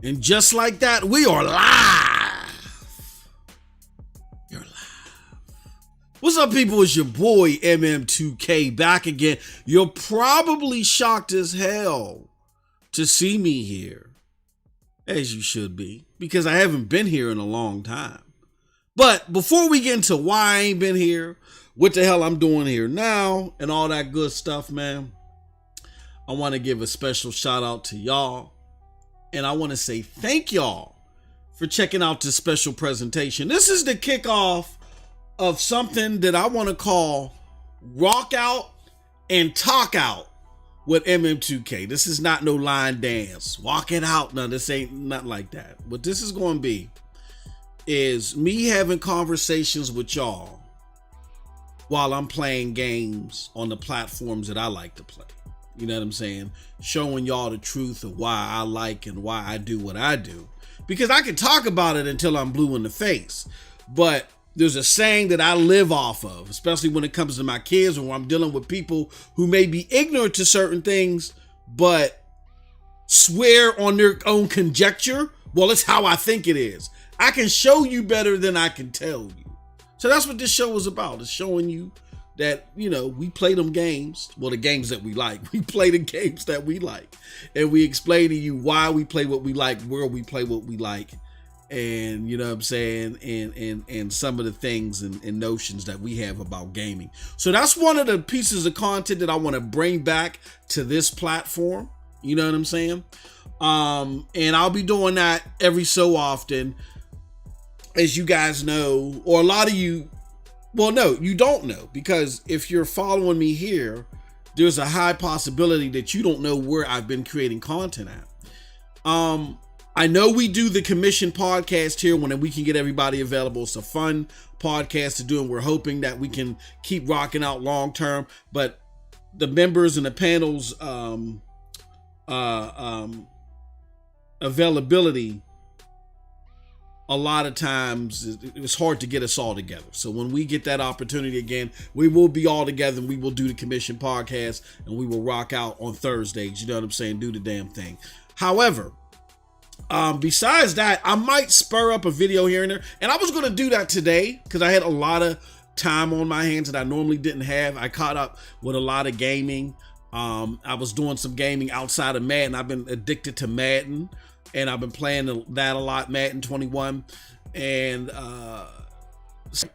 And just like that, we are live. You're live. What's up, people? It's your boy MM2K back again. You're probably shocked as hell to see me here, as you should be, because I haven't been here in a long time. But before we get into why I ain't been here, what the hell I'm doing here now, and all that good stuff, man, I want to give a special shout out to y'all. And I want to say thank y'all for checking out this special presentation. This is the kickoff of something that I want to call Rock Out and Talk Out with MM2K. This is not no line dance. Walk it out. No, this ain't not like that. What this is going to be is me having conversations with y'all while I'm playing games on the platforms that I like to play. You know what I'm saying? Showing y'all the truth of why I like and why I do what I do. Because I can talk about it until I'm blue in the face. But there's a saying that I live off of, especially when it comes to my kids or when I'm dealing with people who may be ignorant to certain things, but swear on their own conjecture. Well, it's how I think it is. I can show you better than I can tell you. So that's what this show is about. It's showing you that, you know, we play them games. Well, the games that we like. We play the games that we like. And we explain to you why we play what we like, where we play what we like. And, you know what I'm saying? And some of the things and notions that we have about gaming. So that's one of the pieces of content that I want to bring back to this platform. You know what I'm saying? And I'll be doing that every so often. As you guys know, or a lot of you, well, no, you don't know, because if you're following me here, there's a high possibility that you don't know where I've been creating content at. I know we do the commission podcast here when we can get everybody available. It's a fun podcast to do, and we're hoping that we can keep rocking out long term. But the members and the panels availability, a lot of times it's hard to get us all together. So when we get that opportunity again, we will be all together and we will do the commission podcast and we will rock out on Thursdays. You know what I'm saying? Do the damn thing. However, besides that, I might spur up a video here and there. And I was going to do that today because I had a lot of time on my hands that I normally didn't have. I caught up with a lot of gaming. I was doing some gaming outside of Madden. I've been addicted to Madden. And I've been playing that a lot, Madden 21. And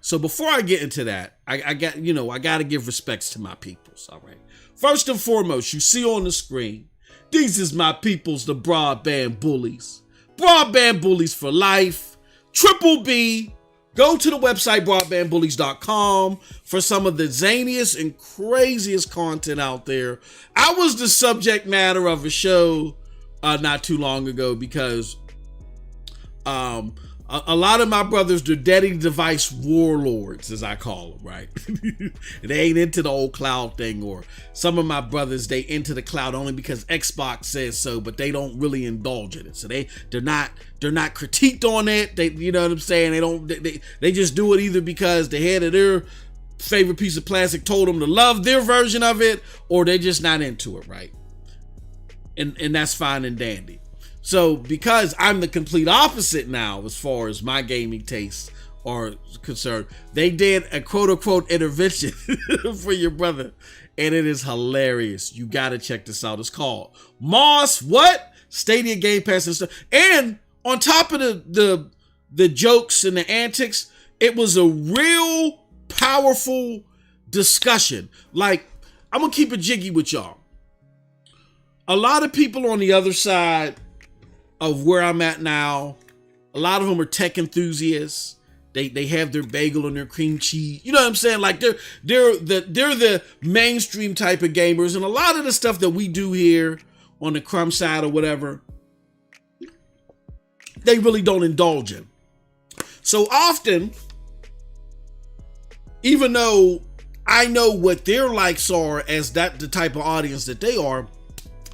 so before I get into that, I got to give respects to my peoples. All right. First and foremost, you see on the screen, these is my peoples, the broadband bullies. Broadband bullies for life. Triple B. Go to the website broadbandbullies.com for some of the zaniest and craziest content out there. I was the subject matter of a show not too long ago because a lot of my brothers, they're daddy device warlords, as I call them, right? They ain't into the old cloud thing, or some of my brothers, they into the cloud only because Xbox says so, but they don't really indulge in it. So they're not critiqued on it. They, you know what I'm saying? They just do it either because the head of their favorite piece of plastic told them to love their version of it, or they're just not into it, right? And that's fine and dandy. So because I'm the complete opposite now as far as my gaming tastes are concerned, they did a quote unquote intervention for your brother. And it is hilarious. You got to check this out. It's called Moss what? Stadia Game Pass and stuff. And on top of the jokes and the antics, it was a real powerful discussion. Like, I'm going to keep it jiggy with y'all. A lot of people on the other side of where I'm at now, a lot of them are tech enthusiasts. They have their bagel and their cream cheese. You know what I'm saying? Like they're the mainstream type of gamers. And a lot of the stuff that we do here on the crumb side or whatever, they really don't indulge in. So often, even though I know what their likes are as that the type of audience that they are,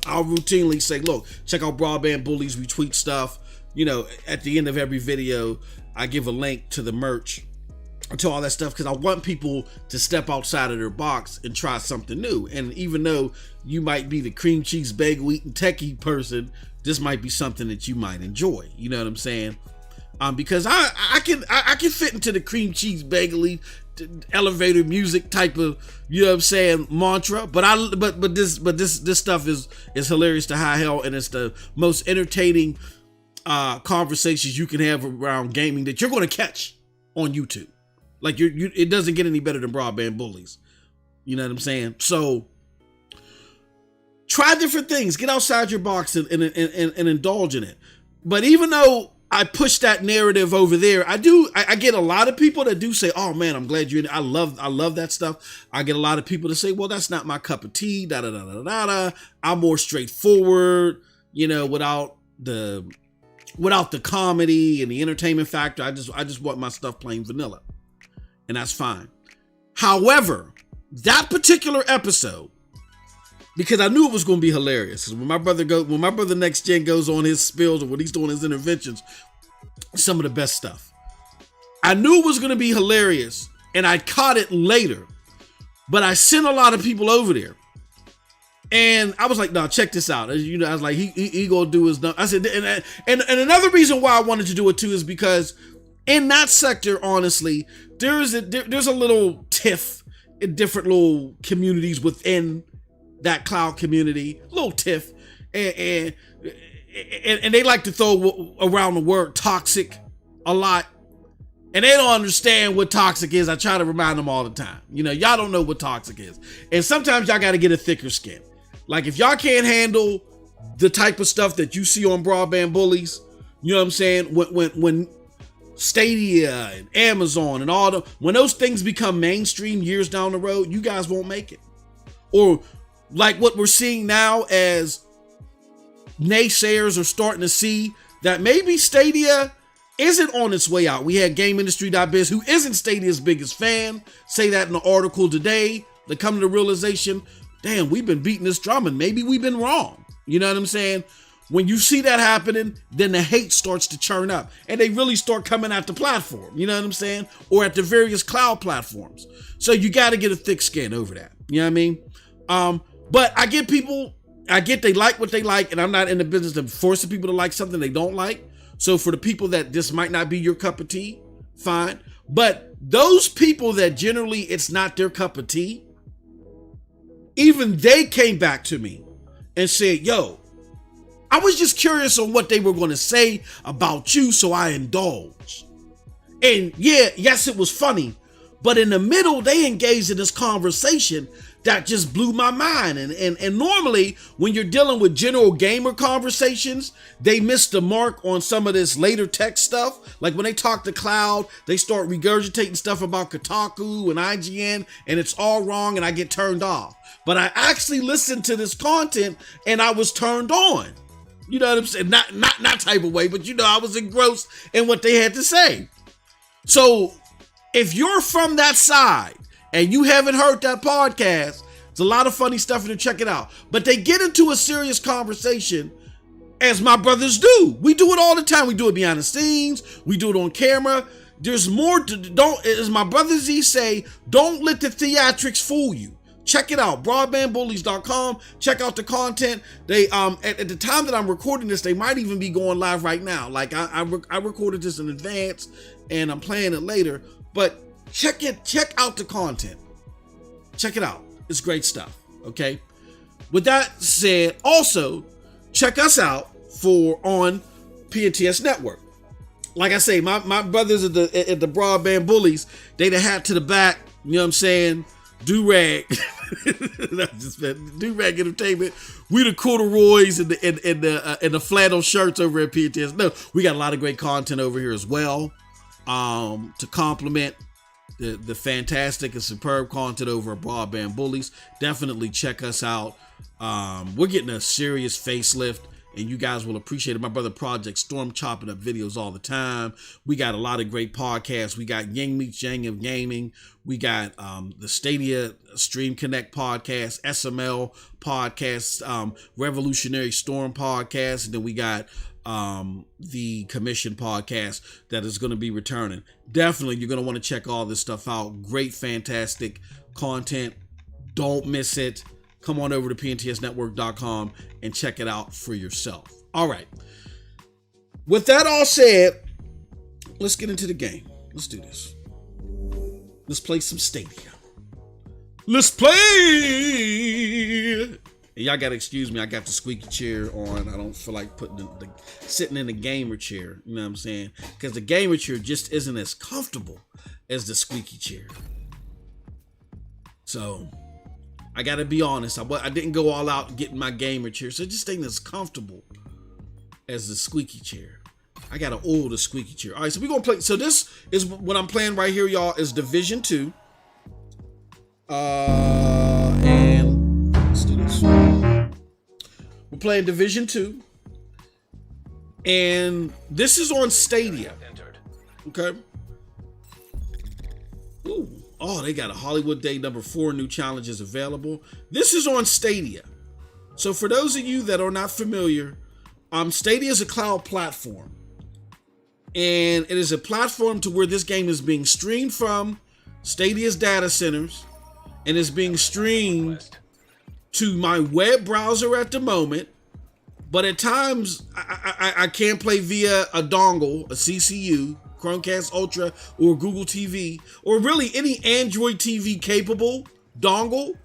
I'll routinely say, look, check out Broadband Bullies. We tweet stuff. You know, at the end of every video, I give a link to the merch to all that stuff, because I want people to step outside of their box and try something new. And even though you might be the cream cheese bagel eating techie person, this might be something that you might enjoy. You know what I'm saying? Because I can fit into the cream cheese bagel elevator music type of, you know what I'm saying, mantra. But this stuff is hilarious to high hell, and it's the most entertaining conversations you can have around gaming that you're going to catch on YouTube. Like it doesn't get any better than Broadband Bullies. You know what I'm saying? So try different things, get outside your box and indulge in it. But even though I push that narrative over there, I get a lot of people that do say, "Oh man, I'm glad you're in it. I love that stuff." I get a lot of people to say, "Well, that's not my cup of tea." Da da da da da da. I'm more straightforward, you know, without the comedy and the entertainment factor. I just want my stuff plain vanilla. And that's fine. However, that particular episode, because I knew it was going to be hilarious, because when my brother Next Gen goes on his spills or when he's doing his interventions, some of the best stuff. I knew it was going to be hilarious, and I caught it later, but I sent a lot of people over there, and I was like, "No, check this out." You know, I was like, "He gonna do his." I said, and another reason why I wanted to do it too is because in that sector, honestly, there's a little tiff in different little communities within that cloud community, little tiff, and they like to throw around the word toxic a lot, and they don't understand what toxic is. I try to remind them all the time. You know, y'all don't know what toxic is, and sometimes y'all got to get a thicker skin. Like if y'all can't handle the type of stuff that you see on Broadband Bullies, you know what I'm saying? When Stadia and Amazon and when those things become mainstream years down the road, you guys won't make it. Or like what we're seeing now, as naysayers are starting to see that maybe Stadia isn't on its way out. We had GameIndustry.biz, who isn't Stadia's biggest fan, say that in an article today. They come to the realization, damn, we've been beating this drum and maybe we've been wrong. You know what I'm saying? When you see that happening, then the hate starts to churn up and they really start coming at the platform. You know what I'm saying? Or at the various cloud platforms. So you got to get a thick skin over that. You know what I mean? But I get they like what they like, and I'm not in the business of forcing people to like something they don't like. So for the people that this might not be your cup of tea, fine. But those people that generally it's not their cup of tea, even they came back to me and said, "Yo, I was just curious on what they were going to say about you, so I indulged." And yes, it was funny, but in the middle, they engaged in this conversation that just blew my mind. And normally, when you're dealing with general gamer conversations, they miss the mark on some of this later tech stuff. Like when they talk to cloud, they start regurgitating stuff about Kotaku and IGN, and it's all wrong, and I get turned off. But I actually listened to this content, and I was turned on. You know what I'm saying? Not type of way, but you know, I was engrossed in what they had to say. So if you're from that side and you haven't heard that podcast, it's a lot of funny stuff and check it out. But they get into a serious conversation, as my brothers do. We do it all the time. We do it behind the scenes. We do it on camera. There's more to, as my brother Z say, don't let the theatrics fool you. Check it out, broadbandbullies.com. Check out the content. They at the time that I'm recording this, they might even be going live right now. Like I recorded this in advance and I'm playing it later. But check out the content. Check it out. It's great stuff. Okay. With that said, also check us out on PNTS Network. Like I say, my brothers at the Broadband Bullies, they the hat to the back. You know what I'm saying? Do-rag. Do-rag entertainment. We the corduroys and the flannel shirts over at PNTS. No, we got a lot of great content over here as well. To complement the fantastic and superb content over at Broadband Bullies. Definitely check us out. We're getting a serious facelift and you guys will appreciate it. My brother Project Storm chopping up videos all the time. We got a lot of great podcasts. We got Yang Meets Yang of Gaming. We got the Stadia Stream Connect podcast, SML podcast, Revolutionary Storm podcast, and then we got the Commission podcast that is going to be returning. Definitely, you're going to want to check all this stuff out. Great, fantastic content. Don't miss it. Come on over to pntsnetwork.com and check it out for yourself. All right. With that all said, let's get into the game. Let's do this. Let's play some Stadia. Let's play. And y'all gotta excuse me. I got the squeaky chair on. I don't feel like sitting in the gamer chair. You know what I'm saying? Because the gamer chair just isn't as comfortable as the squeaky chair. So I gotta be honest. I didn't go all out getting my gamer chair, so it just ain't as comfortable as the squeaky chair. I gotta oil the squeaky chair. All right, so we're gonna play. So this is what I'm playing right here, y'all. Is Division 2. And let's do this. We're playing Division 2, and this is on Stadia. Okay. Ooh. Oh, they got a Hollywood Day #4 new challenges available. This is on Stadia. So for those of you that are not familiar, Stadia is a cloud platform. And it is a platform to where this game is being streamed from Stadia's data centers and is being streamed to my web browser at the moment. But at times, I can't play via a dongle, a CCU, Chromecast Ultra, or Google TV, or really any Android TV capable dongle,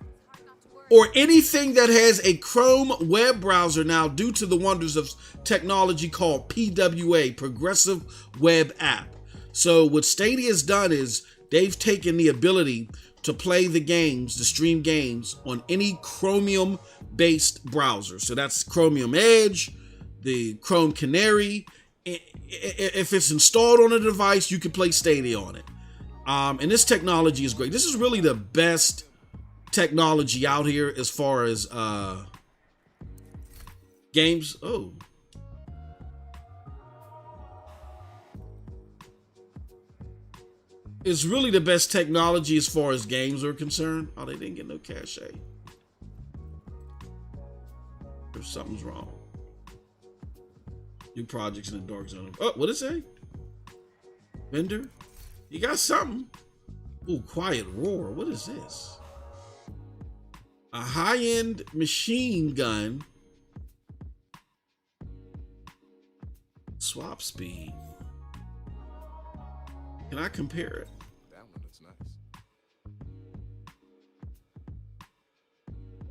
or anything that has a Chrome web browser now due to the wonders of technology called PWA, Progressive Web App. So what Stadia's done is they've taken the ability to play the games, to stream games on any Chromium-based browser. So that's Chromium Edge, the Chrome Canary. If it's installed on a device, you can play Stadia on it. And this technology is great. This is really the best technology out here as far as games. Oh. It's really the best technology as far as games are concerned. Oh, they didn't get no cache. If something's wrong. New projects in the dark zone. Oh, what did it say? Vendor? You got something. Ooh, quiet roar. What is this? A high-end machine gun. Swap speed. Can I compare it? That one looks nice.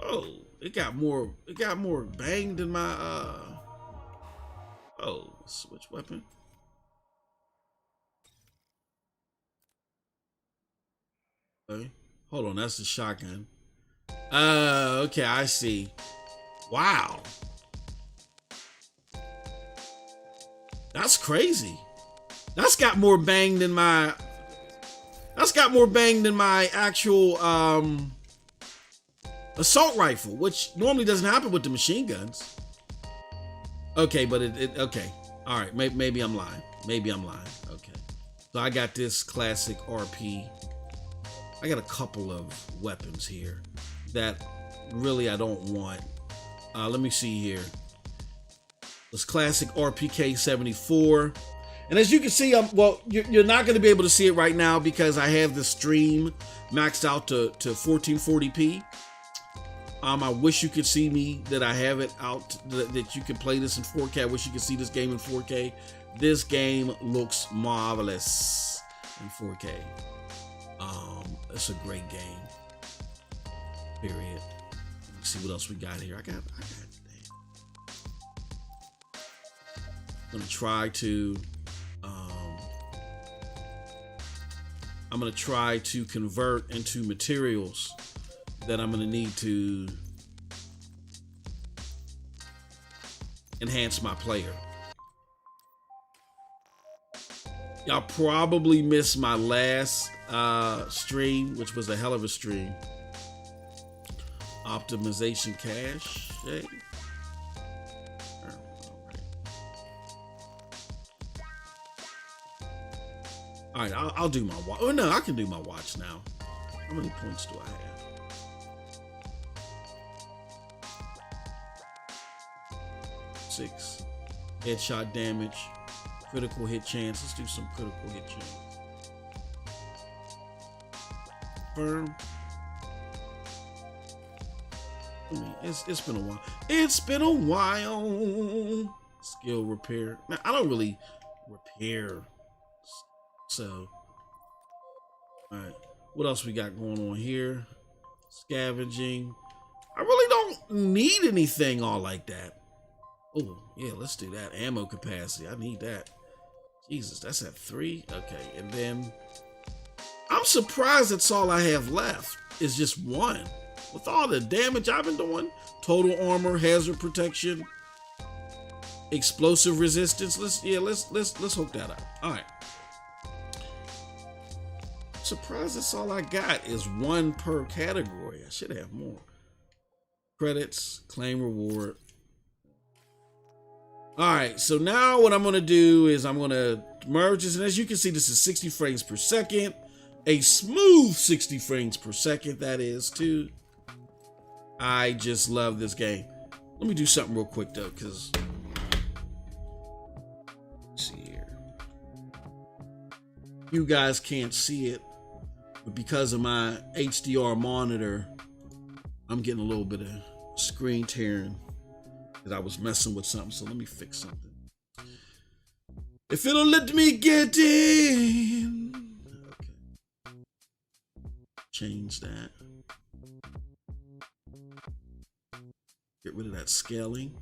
Oh, it got more bang than my oh, switch weapon. Okay. Hold on, that's the shotgun. Okay, I see. Wow. That's crazy. That's got more bang than my actual assault rifle, which normally doesn't happen with the machine guns. Okay, but it okay. All right, maybe I'm lying. Maybe I'm lying. Okay. So I got this classic RP. I got a couple of weapons here that really I don't want. Let me see here. This classic RPK 74. And as you can see, well, you're not going to be able to see it right now because I have the stream maxed out to 1440p. I wish you could see me that I have it out, that you can play this in 4K. I wish you could see this game in 4K. This game looks marvelous in 4K. It's a great game. Period. Let's see what else we got here. I got. I'm gonna try to convert into materials that I'm gonna need to enhance my player. Y'all probably missed my last stream, which was a hell of a stream. Optimization cache. Hey. All right, I'll do my watch. Oh no, I can do my watch now. How many points do I have? 6. Headshot damage, critical hit chance. Let's do some critical hit chance. Firm. It's been a while. It's been a while. Skill repair. Now, I don't really repair. So, all right. What else we got going on here? Scavenging. I really don't need anything all like that. Oh, yeah, let's do that. Ammo capacity. I need that. Jesus, that's at 3. Okay, and then I'm surprised that's all I have left. Is just 1. With all the damage I've been doing, total armor, hazard protection, explosive resistance. Let's hook that up. All right. Surprised that's all I got is 1 per category. I should have more. Credits, claim reward. All right, so now what I'm gonna do is I'm gonna merge this, and as you can see, this is 60 frames per second, a smooth 60 frames per second, that is, too. I just love this game. Let me do something real quick though, because let's see here. You guys can't see it, but because of my HDR monitor, I'm getting a little bit of screen tearing because I was messing with something. So let me fix something. If it'll let me get in. Okay. Change that. Get rid of that scaling.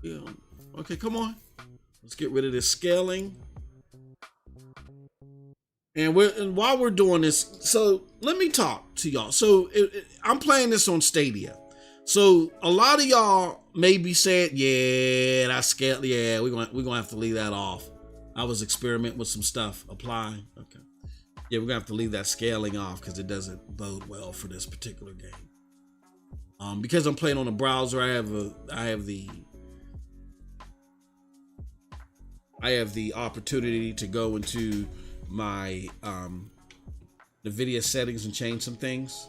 Yeah. Okay, come on. Let's get rid of this scaling. And while we're doing this, so let me talk to y'all. So I'm playing this on Stadia. So a lot of y'all may be saying, yeah, that's scale. Yeah, we're gonna have to leave that off. I was experimenting with some stuff. Apply. Okay. Yeah, we're gonna have to leave that scaling off because it doesn't bode well for this particular game. Because I'm playing on a browser, I have the opportunity to go into my Nividia settings and change some things.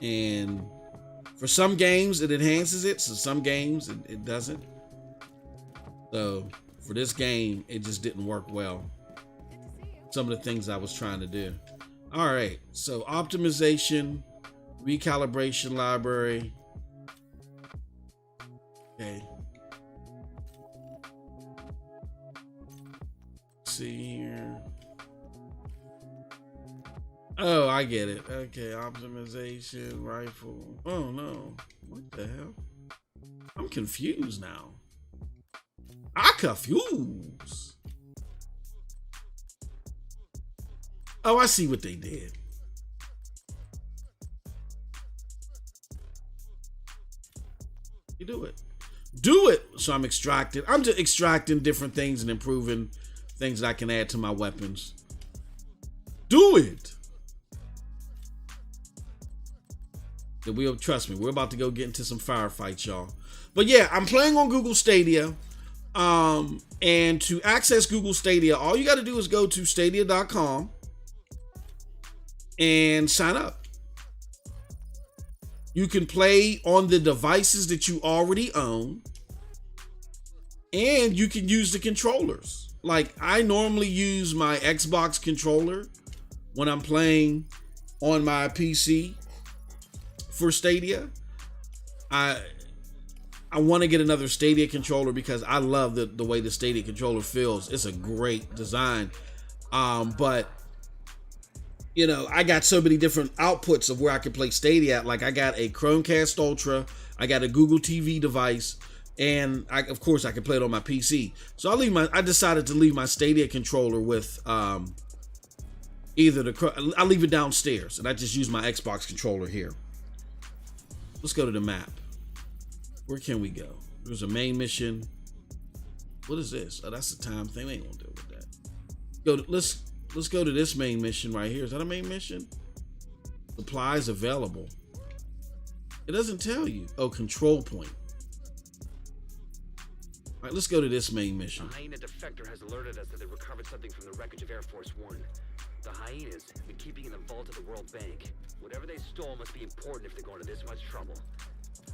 And for some games it enhances it, so some games it doesn't. So for this game, it just didn't work well. Some of the things I was trying to do. All right, so optimization. Recalibration library. Okay. Let's see here. Oh, I get it. Okay, optimization, rifle. Oh no. What the hell? I'm confused now. I'm confused. Oh, I see what they did. Do it. So I'm extracting. I'm just extracting different things and improving things that I can add to my weapons. Do it. Trust me, we're about to go get into some firefights, y'all. But yeah, I'm playing on Google Stadia. And to access Google Stadia, all you got to do is go to stadia.com and sign up. You can play on the devices that you already own, and you can use the controllers. Like, I normally use my Xbox controller when I'm playing on my PC for Stadia. I want to get another Stadia controller because I love the way the Stadia controller feels. It's a great design. But you know, I got so many different outputs of where I can play Stadia at. Like, I got a Chromecast Ultra, I got a Google TV device, and of course I can play it on my PC. So I decided to leave my Stadia controller with I'll leave it downstairs, and I just use my Xbox controller here. Let's go to the map. Where can we go? There's a main mission. What is this? Oh, that's the time thing. They ain't gonna deal with that. Let's go to this main mission right here. Is that a main mission? Supplies available. It doesn't tell you. Oh, control point. All right, let's go to this main mission. The hyena defector has alerted us that they recovered something from the wreckage of Air Force One. The hyenas have been keeping in the vault of the World Bank. Whatever they stole must be important if they're going to this much trouble.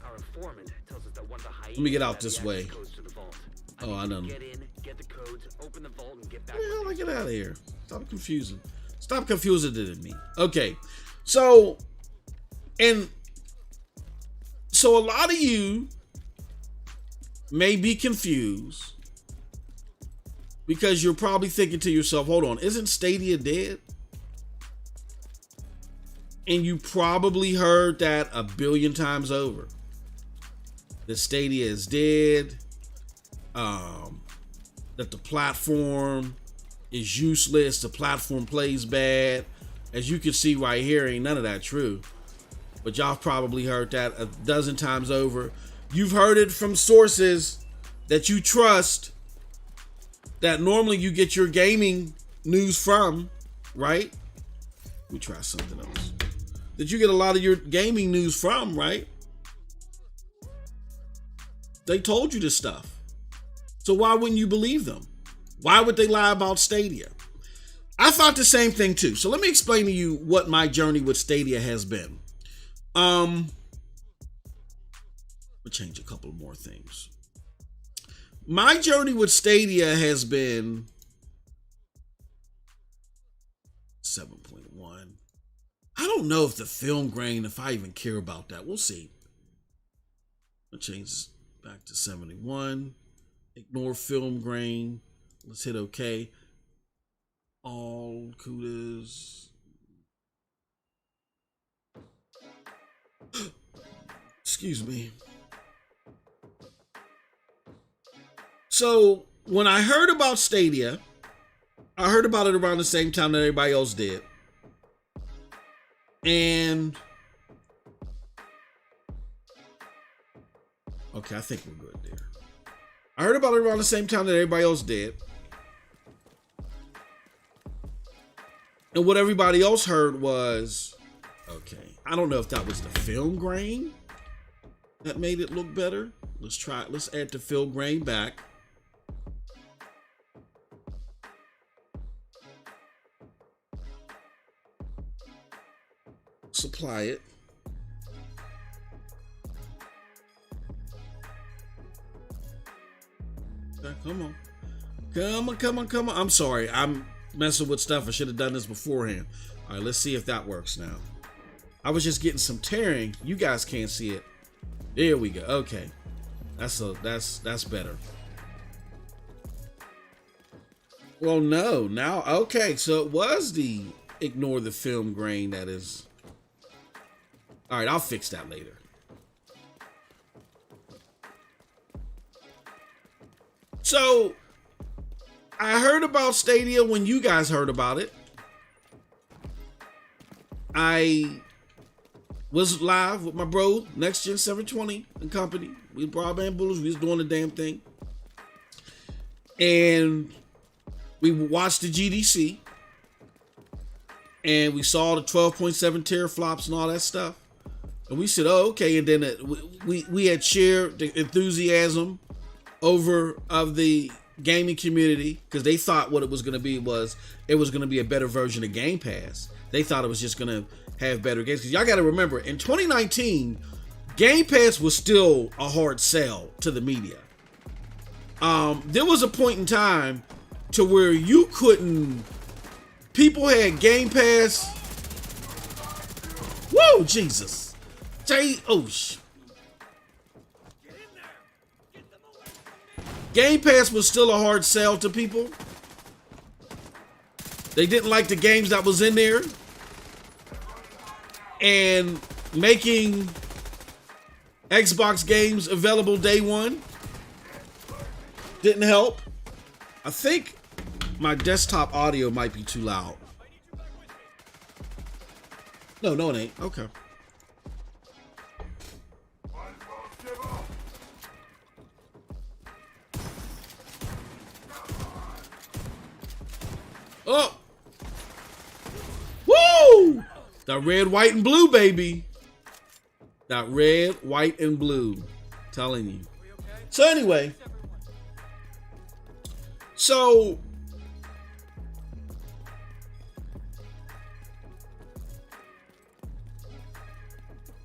Our informant tells us that one of the hyenas. Let me get out this way. Codes to the vault. Oh, I know. Get in, get the codes, open the vault, and get back. How the hell I get out of here? Stop confusing. Stop confusing it in me. Okay, so a lot of you may be confused because you're probably thinking to yourself, hold on, isn't Stadia dead? And you probably heard that a billion times over. That Stadia is dead. That the platform is useless. The platform plays bad. As you can see right here, ain't none of that true. But y'all probably heard that a dozen times over. You've heard it from sources that you trust, that normally you get your gaming news from, right? Let me try something else. That you get a lot of your gaming news from, right? They told you this stuff. So why wouldn't you believe them? Why would they lie about Stadia? I thought the same thing too. So let me explain to you what my journey with Stadia has been. We'll change a couple more things. My journey with Stadia has been 7.1. I don't know if the film grain, if I even care about that. We'll see. I'll change this back to 71. Ignore film grain. Let's hit OK. All kudos. Excuse me. So when I heard about Stadia, I heard about it around the same time that everybody else did. And okay, I think we're good there. I heard about it around the same time that everybody else did. And what everybody else heard was, okay, I don't know if that was the film grain that made it look better. Let's try it. Let's add the film grain back. Supply it. Okay, come on. Come on. I'm sorry. I'm messing with stuff. I should have done this beforehand. All right, let's see if that works now. I was just getting some tearing. You guys can't see it. There we go. Okay. That's better. Well, no. Now, okay. So it was the ignore the film grain that is. All right, I'll fix that later. So, I heard about Stadia when you guys heard about it. I was live with my bro, Next Gen 720 and company. We broadband bullets. We was doing the damn thing. And we watched the GDC. And we saw the 12.7 teraflops and all that stuff. And we said, oh, okay. And then we had shared the enthusiasm over of the gaming community because they thought what it was going to be was it was going to be a better version of Game Pass. They thought it was just going to have better games. Because y'all got to remember, in 2019, Game Pass was still a hard sell to the media. There was a point in time to where you couldn't. People had Game Pass. Whoa, Jesus. Game Pass was still a hard sell to people. They didn't like the games that was in there. And making Xbox games available day one didn't help. I think my desktop audio might be too loud. No, it ain't. Okay. Oh! Woo! That red, white, and blue, baby. That red, white, and blue. Telling you. So anyway, So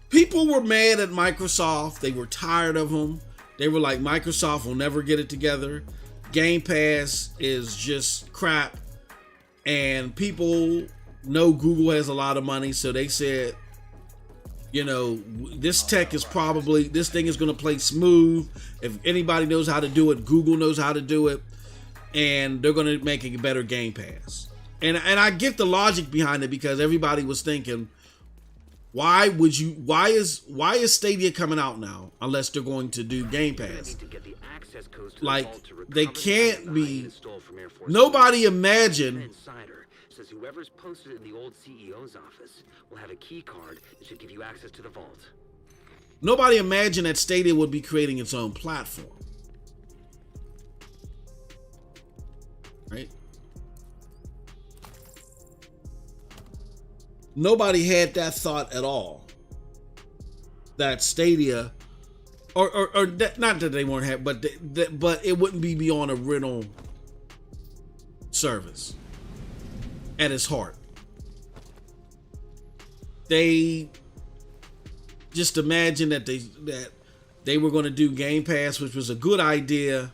people were mad at Microsoft. They were tired of them. They were like, Microsoft will never get it together. Game Pass is just crap. And people know Google has a lot of money, so they said, you know, this tech is probably, this thing is going to play smooth. If anybody knows how to do it, Google knows how to do it, and they're going to make a better Game Pass. And I get the logic behind it, because everybody was thinking, why is Stadia coming out now unless they're going to do Game Pass? Like, they can't be. Nobody imagined. Says whoever's posted in the old CEO's office will have a key card that should give you access to the vault. Nobody imagined that Stadia would be creating its own platform. Right? Nobody had that thought at all. That Stadia, or not that they weren't having, but it wouldn't be beyond a rental service. At its heart, they just imagined that they were going to do Game Pass, which was a good idea,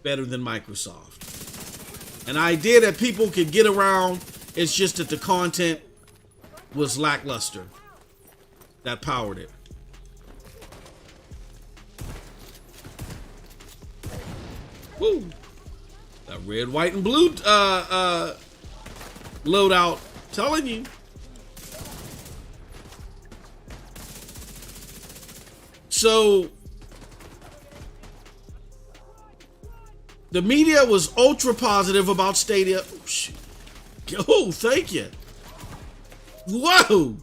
better than Microsoft. An idea that people could get around. It's just that the content was lackluster. That powered it. Woo! That red, white, and blue loadout, telling you. So the media was ultra positive about Stadia. Oh, thank you. Whoa,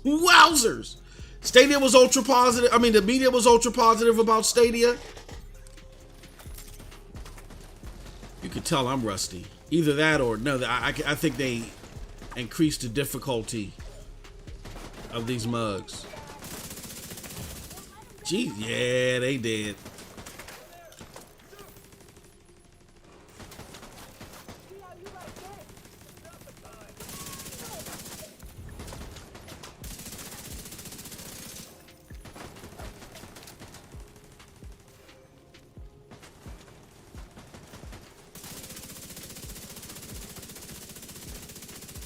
wowzers! Stadia was ultra positive. I mean, the media was ultra positive about Stadia. You could tell I'm rusty. Either that or no, I think they increased the difficulty of these mugs. Gee, yeah, they did.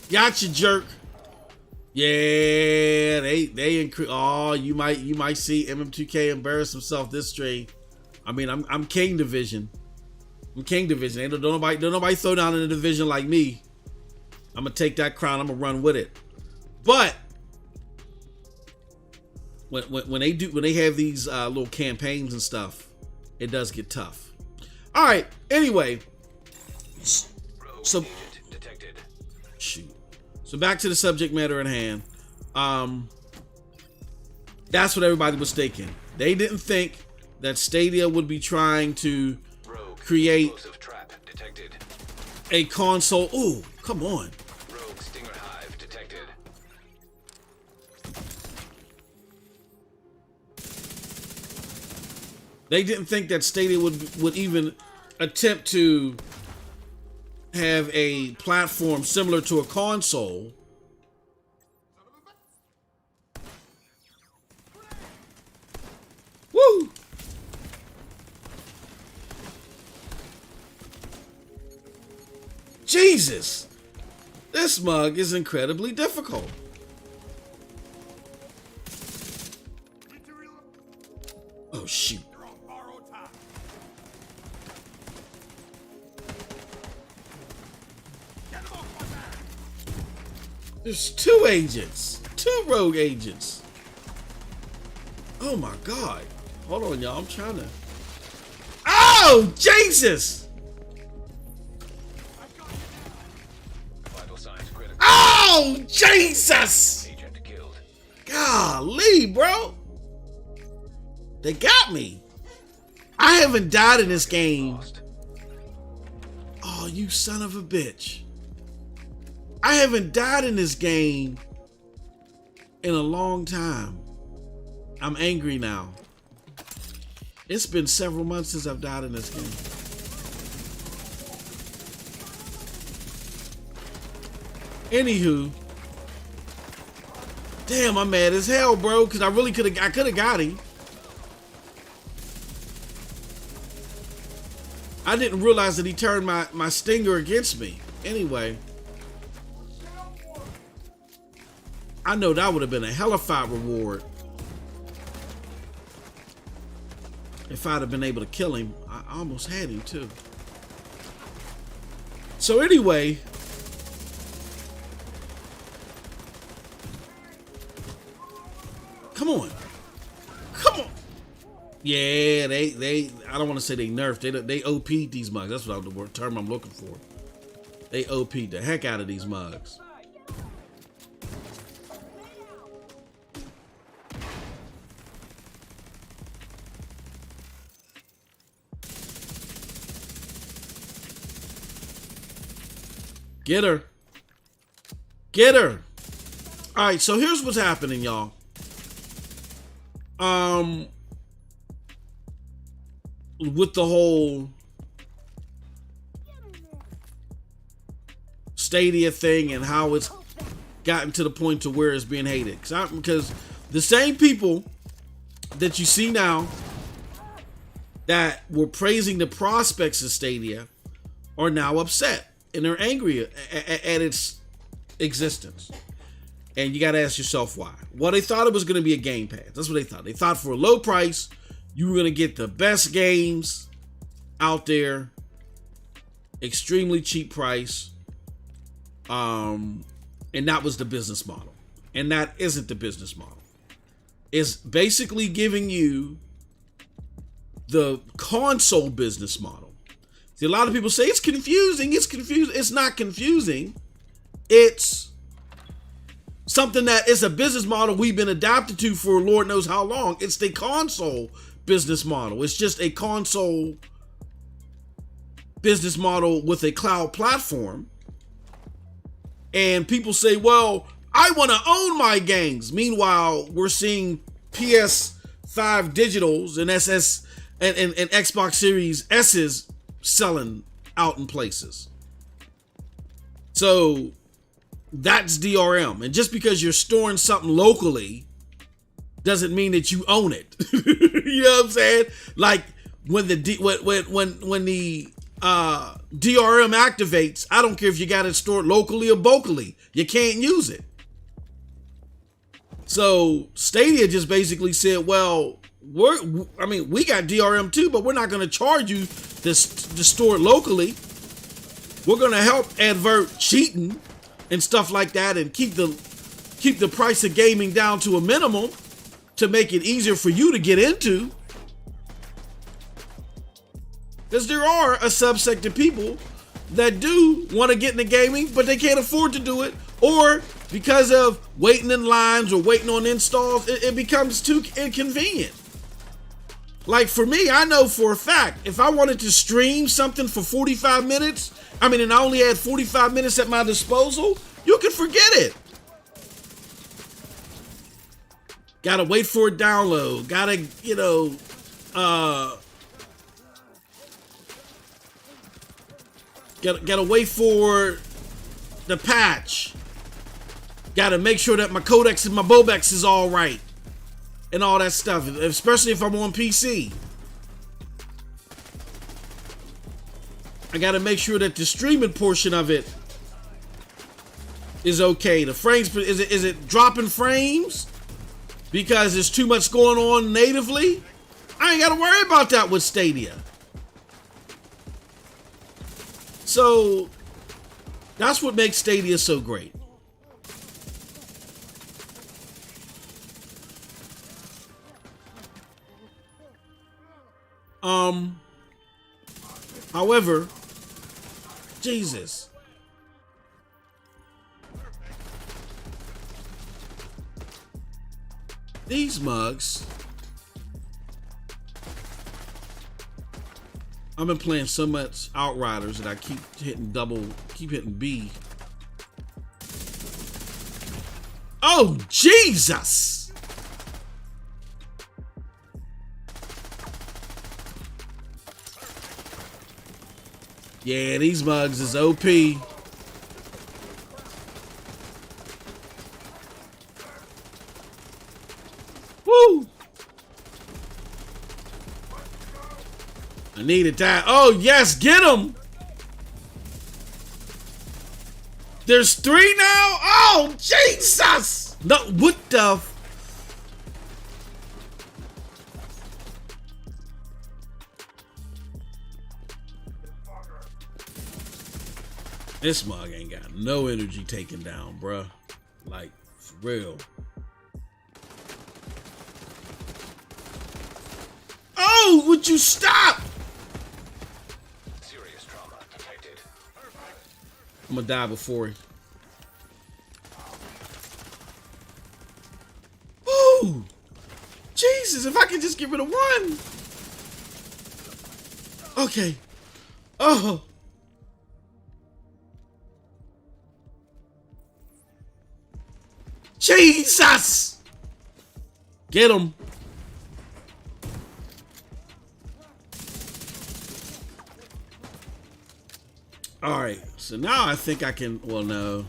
Gotcha, jerk. Yeah, they increase. Oh, you might see MM2K embarrass himself this stream. I mean, I'm King Division. I'm King Division. Ain't don't nobody throw down in a division like me. I'm gonna take that crown. I'm gonna run with it. But when they have these little campaigns and stuff, it does get tough. All right. Anyway, so shoot. So back to the subject matter at hand. That's what everybody was thinking. They didn't think that Stadia would be trying to create a console. Ooh, come on. Rogue Stinger Hive detected. They didn't think that Stadia would even attempt to have a platform similar to a console. Woo! Jesus! This mug is incredibly difficult. Oh, shoot. There's two agents. Two rogue agents. Oh my God. Hold on, y'all. I'm trying to. Oh, Jesus! Vital signs critical. Oh, Jesus! Agent killed. Golly, bro. They got me. I haven't died in this game. Oh, you son of a bitch. I haven't died in this game in a long time. I'm angry now. It's been several months since I've died in this game. Anywho, damn, I'm mad as hell, bro, because I really could have got him. I didn't realize that he turned my stinger against me. Anyway, I know that would have been a hellified reward if I'd have been able to kill him. I almost had him too. So anyway, come on. Yeah, they I don't want to say they nerfed. They OP'd these mugs. That's what the term I'm looking for. They OP'd the heck out of these mugs. Get her. Get her. All right, so here's what's happening, y'all. With the whole Stadia thing and how it's gotten to the point to where it's being hated. Because the same people that you see now that were praising the prospects of Stadia are now upset and they're angry at its existence. And you got to ask yourself why. Well, they thought it was going to be a Game Pass. That's what they thought. They thought for a low price, you were going to get the best games out there, extremely cheap price. And that was the business model. And that isn't the business model. It's basically giving you the console business model. See, a lot of people say it's confusing. It's confusing. It's not confusing. It's something that is a business model we've been adapted to for Lord knows how long. It's the console business model. It's just a console business model with a cloud platform. And people say, well, I want to own my games. Meanwhile, we're seeing PS5 digitals and SS and Xbox Series S's selling out in places. So that's DRM. And just because you're storing something locally doesn't mean that you own it. You know what I'm saying? Like when the DRM activates, I don't care if you got it stored locally or vocally, you can't use it. So Stadia just basically said, well, we got DRM too, but we're not going to charge you to store it locally. We're going to help advert cheating and stuff like that and keep the price of gaming down to a minimum to make it easier for you to get into. Because there are a subsect of people that do want to get into gaming, but they can't afford to do it. Or because of waiting in lines or waiting on installs, it becomes too inconvenient. Like for me, I know for a fact, if I wanted to stream something for 45 minutes, and I only had 45 minutes at my disposal, you can forget it. Gotta wait for a download. Gotta, Gotta wait for the patch. Gotta make sure that my codecs and my bobex is all right. And all that stuff, especially if I'm on PC. I gotta make sure that the streaming portion of it is okay. The frames, is it dropping frames because there's too much going on natively? I ain't gotta worry about that with Stadia. So that's what makes Stadia so great. However, Jesus. These mugs. I've been playing so much Outriders that I keep hitting B. Oh, Jesus! Yeah, these mugs is OP. I needed that. Oh, yes, get him. There's 3 now? Oh, Jesus. No, what the? This mug ain't got no energy taken down, bruh. Like, for real. Oh, would you stop? Serious trauma detected. I'm gonna die before he. Ooh! Jesus, if I can just get rid of 1. Okay. Oh. Jesus! Get him. All right, so now I think I can, well, no.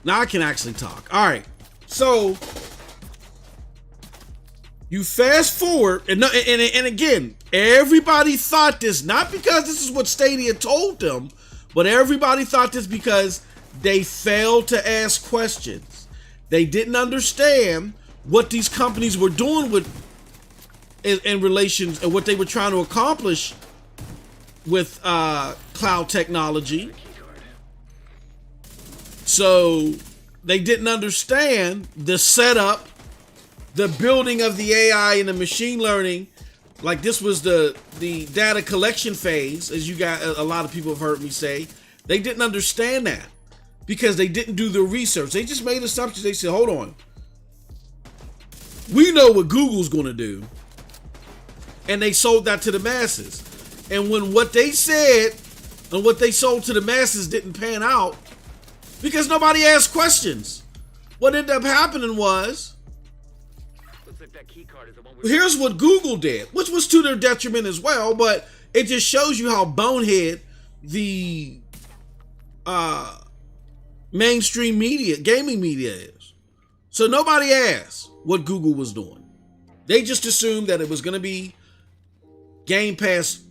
Now I can actually talk. All right, so you fast forward, and again, everybody thought this, not because this is what Stadia told them, but everybody thought this because they failed to ask questions. They didn't understand what these companies were doing with in relations and what they were trying to accomplish with cloud technology. So they didn't understand the setup, the building of the AI and the machine learning. Like, this was the data collection phase, as you got a lot of people have heard me say. They didn't understand that because they didn't do the research. They just made assumptions. They said, hold on, we know what Google's going to do. And they sold that to the masses. And when what they said and what they sold to the masses didn't pan out, because nobody asked questions, what ended up happening was, Looks like that key card is the one here's what Google did, which was to their detriment as well, but it just shows you how bonehead the mainstream media, gaming media is. So nobody asked what Google was doing. They just assumed that it was going to be Game Pass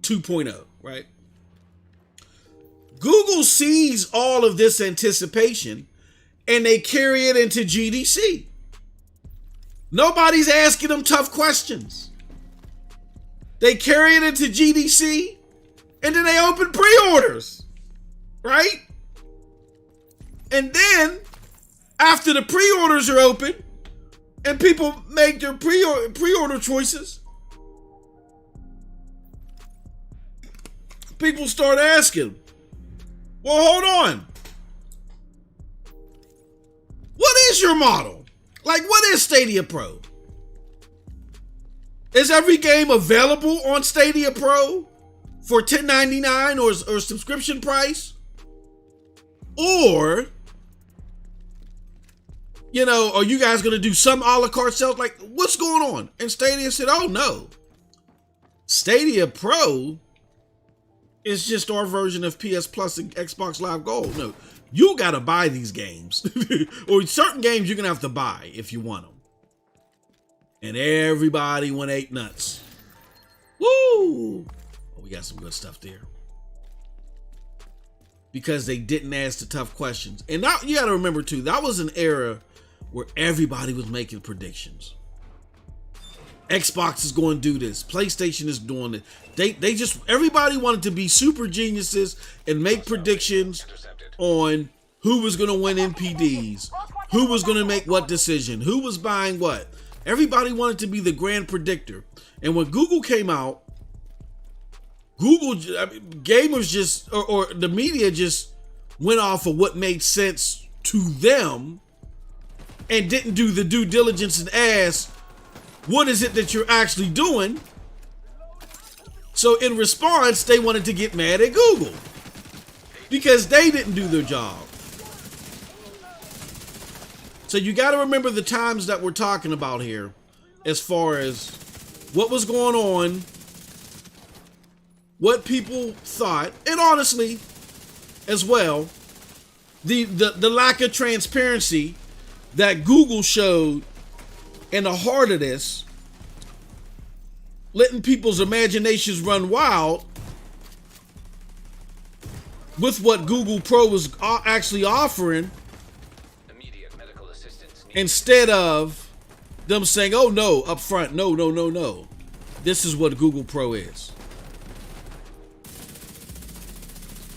2.0, right? Google sees all of this anticipation and they carry it into GDC. Nobody's asking them tough questions. They carry it into GDC and then they open pre-orders, right? And then after the pre-orders are open and people make their pre-order choices, people start asking, well, hold on. What is your model? Like, what is Stadia Pro? Is every game available on Stadia Pro for $10.99 or subscription price? Or, you know, are you guys going to do some a la carte sales? Like, what's going on? And Stadia said, oh, no. Stadia Pro is just our version of PS Plus and Xbox Live Gold. No, you got to buy these games. Or certain games you're going to have to buy if you want them. And everybody went ape nuts. Woo! Oh, we got some good stuff there. Because they didn't ask the tough questions. And now you got to remember too, that was an era where everybody was making predictions. Xbox is going to do this. PlayStation is doing it. They just, everybody wanted to be super geniuses and make predictions on who was going to win NPDs, who was going to make what decision, who was buying what. Everybody wanted to be the grand predictor. And when Google came out, gamers just, or the media just went off of what made sense to them and didn't do the due diligence and ask, what is it that you're actually doing? So in response, they wanted to get mad at Google because they didn't do their job. So you got to remember the times that we're talking about here as far as what was going on, what people thought, and honestly, as well, the lack of transparency that Google showed in the heart of this letting people's imaginations run wild with what Google Pro was actually offering, Immediate medical assistance needed. instead of them saying, oh no, up front, no, no, no, no. This is what Google Pro is.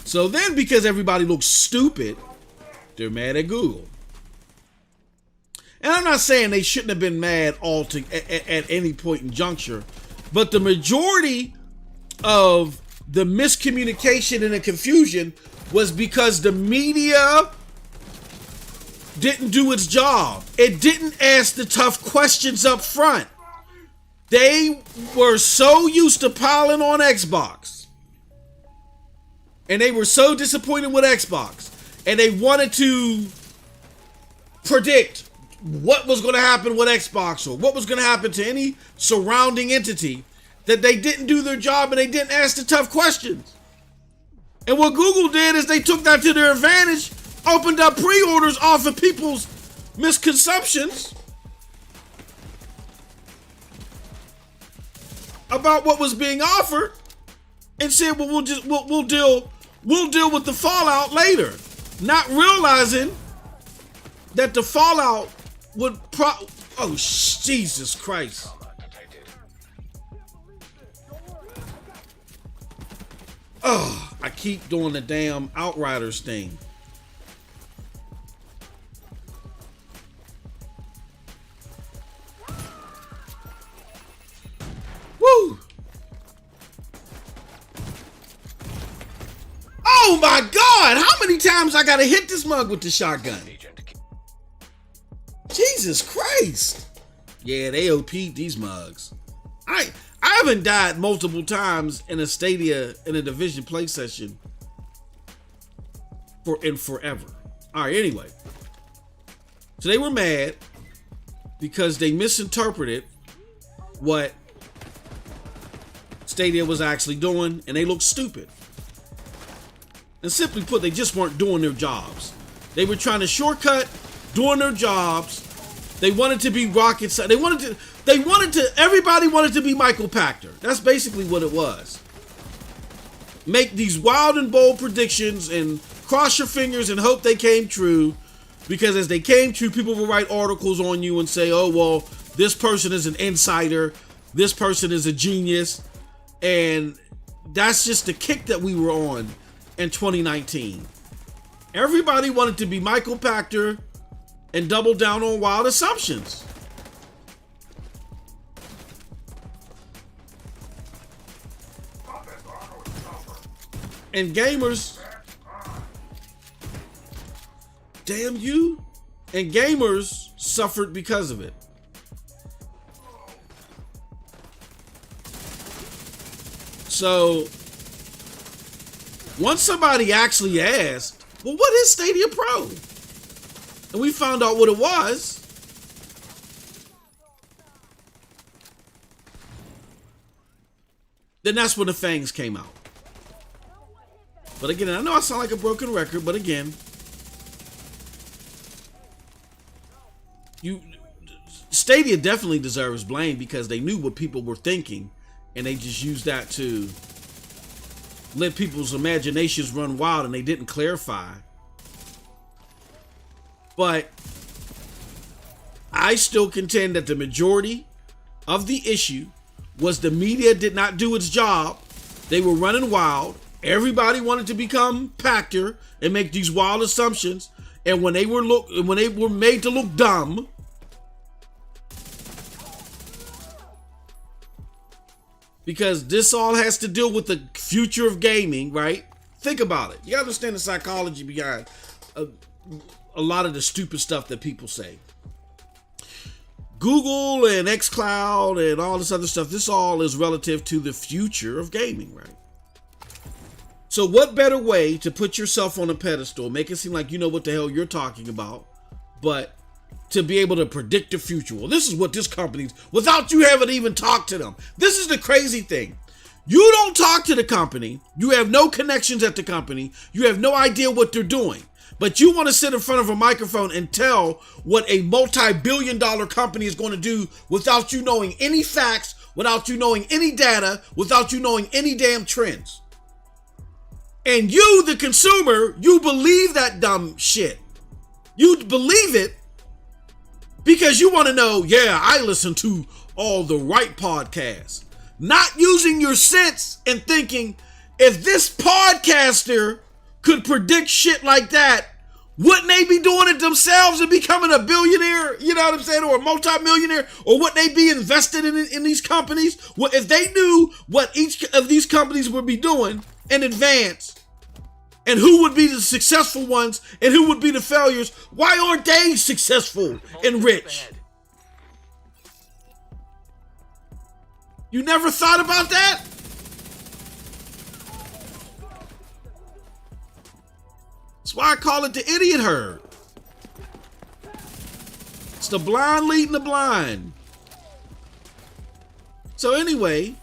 So then, because everybody looks stupid, they're mad at Google. And I'm not saying they shouldn't have been mad at any point in juncture, but the majority of the miscommunication and the confusion was because the media didn't do its job. It didn't ask the tough questions up front. They were so used to piling on Xbox, and they were so disappointed with Xbox, and they wanted to predict what was going to happen with Xbox or what was going to happen to any surrounding entity, that they didn't do their job and they didn't ask the tough questions. And what Google did is they took that to their advantage, opened up pre-orders off of people's misconceptions about what was being offered, and said, well, we'll deal with the fallout later, not realizing that the fallout would Jesus Christ. Oh, I keep doing the damn Outriders thing. Woo! Oh my God! How many times I gotta hit this mug with the shotgun? Jesus Christ! Yeah, they OP'd these mugs. I haven't died multiple times in a Stadia in a Division play session in forever. All right, anyway. So they were mad because they misinterpreted what Stadia was actually doing, and they looked stupid. And simply put, they just weren't doing their jobs. They were trying to shortcut doing their jobs. They wanted to be rocket science. Everybody wanted to be Michael Pachter. That's basically what it was. Make these wild and bold predictions and cross your fingers and hope they came true, because as they came true, people will write articles on you and say, oh, well, this person is an insider. This person is a genius. And that's just the kick that we were on in 2019. Everybody wanted to be Michael Pachter and double down on wild assumptions. And gamers, damn you, and gamers suffered because of it. So, once somebody actually asked, well, what is Stadia Pro? And we found out what it was. Then that's when the fangs came out. But again, I know I sound like a broken record, but again, Stadia definitely deserves blame because they knew what people were thinking, and they just used that to let people's imaginations run wild, and they didn't clarify. But I still contend that the majority of the issue was the media did not do its job. They were running wild. Everybody wanted to become Pachter and make these wild assumptions. And when they were made to look dumb, because this all has to deal with the future of gaming, right? Think about it. You understand the psychology behind a lot of the stupid stuff that people say. Google and xCloud and all this other stuff, this all is relative to the future of gaming, right? So what better way to put yourself on a pedestal, make it seem like you know what the hell you're talking about, but to be able to predict the future. Well, this is what this company's, without you having even talked to them. This is the crazy thing. You don't talk to the company. You have no connections at the company. You have no idea what they're doing. But you want to sit in front of a microphone and tell what a multi-billion-dollar company is going to do without you knowing any facts without you knowing any data, without you knowing any damn trends. And you, the consumer, you believe that dumb shit. You believe it because you want to know, yeah, I listen to all the right podcasts. Not using your sense and thinking, if this podcaster could predict shit like that, wouldn't they be doing it themselves and becoming a billionaire, you know what I'm saying, or a multimillionaire, or would they be invested in these companies? Well, if they knew what each of these companies would be doing in advance, and who would be the successful ones and who would be the failures, why aren't they successful and rich? You never thought about that? That's why I call it the idiot herd. It's the blind leading the blind. So anyway,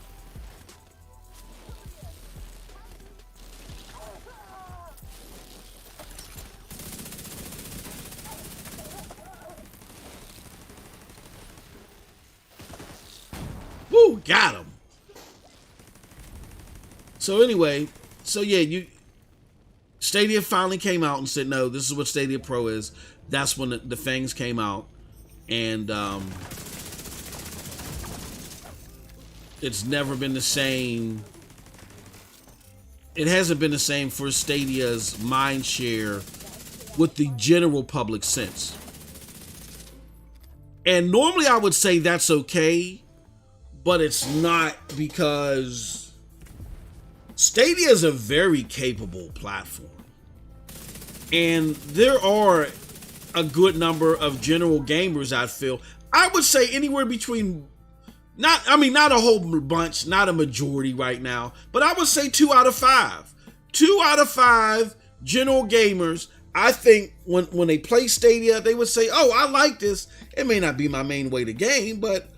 woo, got him. So anyway, so yeah, Stadia finally came out and said, no, this is what Stadia Pro is. That's when the things came out. And it's never been the same. It hasn't been the same for Stadia's mind share with the general public sense. And normally I would say that's okay, but it's not, because Stadia is a very capable platform. And there are a good number of general gamers, I feel. I would say anywhere between, not a whole bunch, not a majority right now, but I would say 2 out of 5. 2 out of 5 general gamers, I think when they play Stadia, they would say, oh, I like this. It may not be my main way to game, but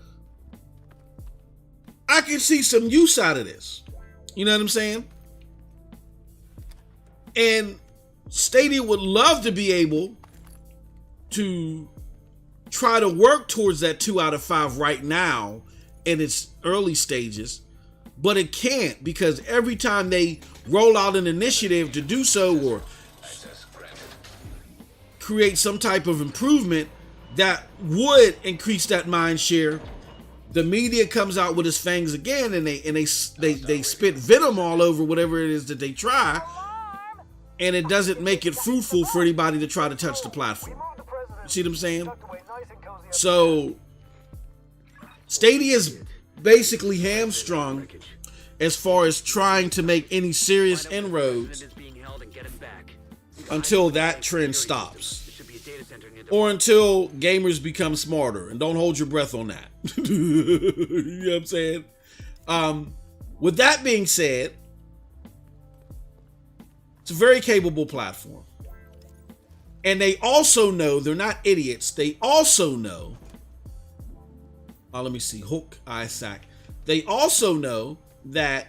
I can see some use out of this. You know what I'm saying? And Stadia would love to be able to try to work towards that 2 out of 5 right now in its early stages, but it can't, because every time they roll out an initiative to do so or create some type of improvement that would increase that mind share, the media comes out with its fangs again, and they spit venom all over whatever it is that they try, and it doesn't make it fruitful for anybody to try to touch the platform. You see what I'm saying? So Stadia is basically hamstrung as far as trying to make any serious inroads until that trend stops. Or until gamers become smarter, and don't hold your breath on that. You know what I'm saying? With that being said, it's a very capable platform. And they also know, they're not idiots, they also know, let me see, Hook, Isaac. They also know that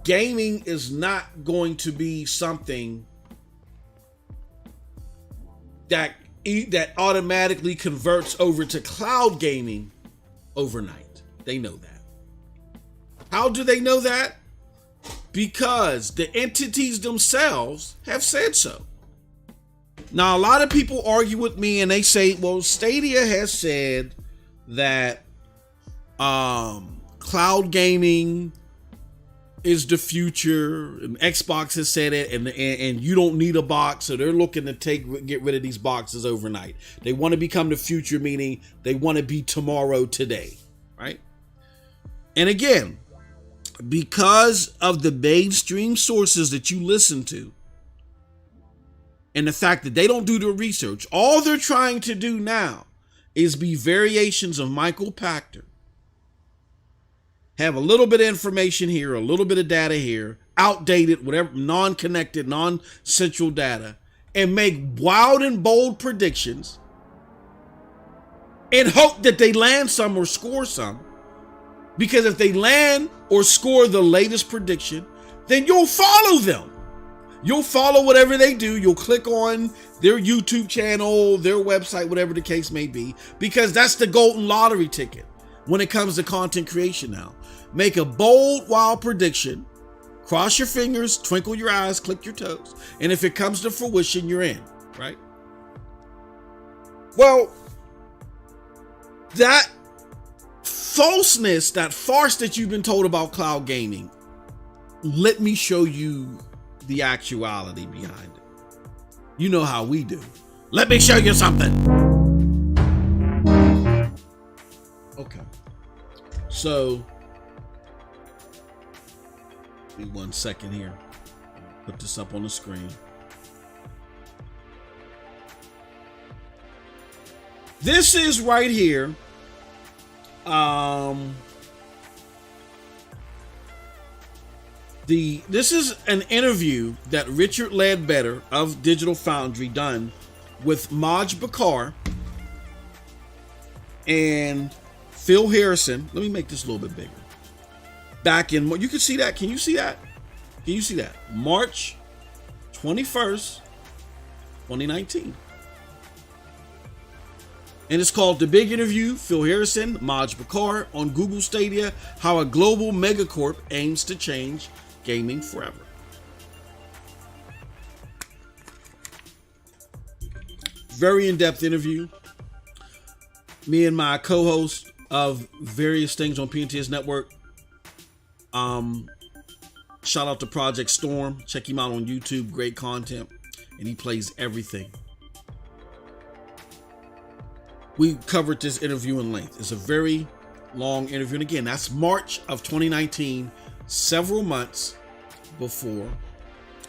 gaming is not going to be something that automatically converts over to cloud gaming overnight. They know that. How do they know that? Because the entities themselves have said so. Now, a lot of people argue with me and they say, well, Stadia has said that cloud gaming is the future, and Xbox has said it, and you don't need a box, so they're looking to get rid of these boxes overnight. They want to become the future, meaning they want to be tomorrow today, right? And again, because of the mainstream sources that you listen to, and the fact that they don't do the research, all they're trying to do now is be variations of Michael Pachter. Have a little bit of information here, a little bit of data here, outdated, whatever, non-connected, non-central data, and make wild and bold predictions and hope that they land some or score some. Because if they land or score the latest prediction, then you'll follow them. You'll follow whatever they do. You'll click on their YouTube channel, their website, whatever the case may be, because that's the golden lottery ticket. when it comes to content creation now. Make a bold, wild prediction. Cross your fingers, twinkle your eyes, click your toes. And if it comes to fruition, you're in, right? Well, that falseness, that farce that you've been told about cloud gaming, let me show you the actuality behind it. You know how we do. Let me show you something. Okay. So, give me 1 second here. Put this up on the screen. This is right here. This is an interview that Richard Ledbetter of Digital Foundry done with Maj Bakar and Phil Harrison. Let me make this a little bit bigger. Back in, you can see that. Can you see that? Can you see that? March 21st, 2019. And it's called The Big Interview, Phil Harrison, Maj Bakar on Google Stadia, How a Global Megacorp Aims to Change Gaming Forever. Very in-depth interview. Me and my co-host of various things on PNTS Network. Shout out to Project Storm. Check him out on YouTube. Great content. And he plays everything. We covered this interview in length. It's a very long interview. And again, that's March of 2019, several months before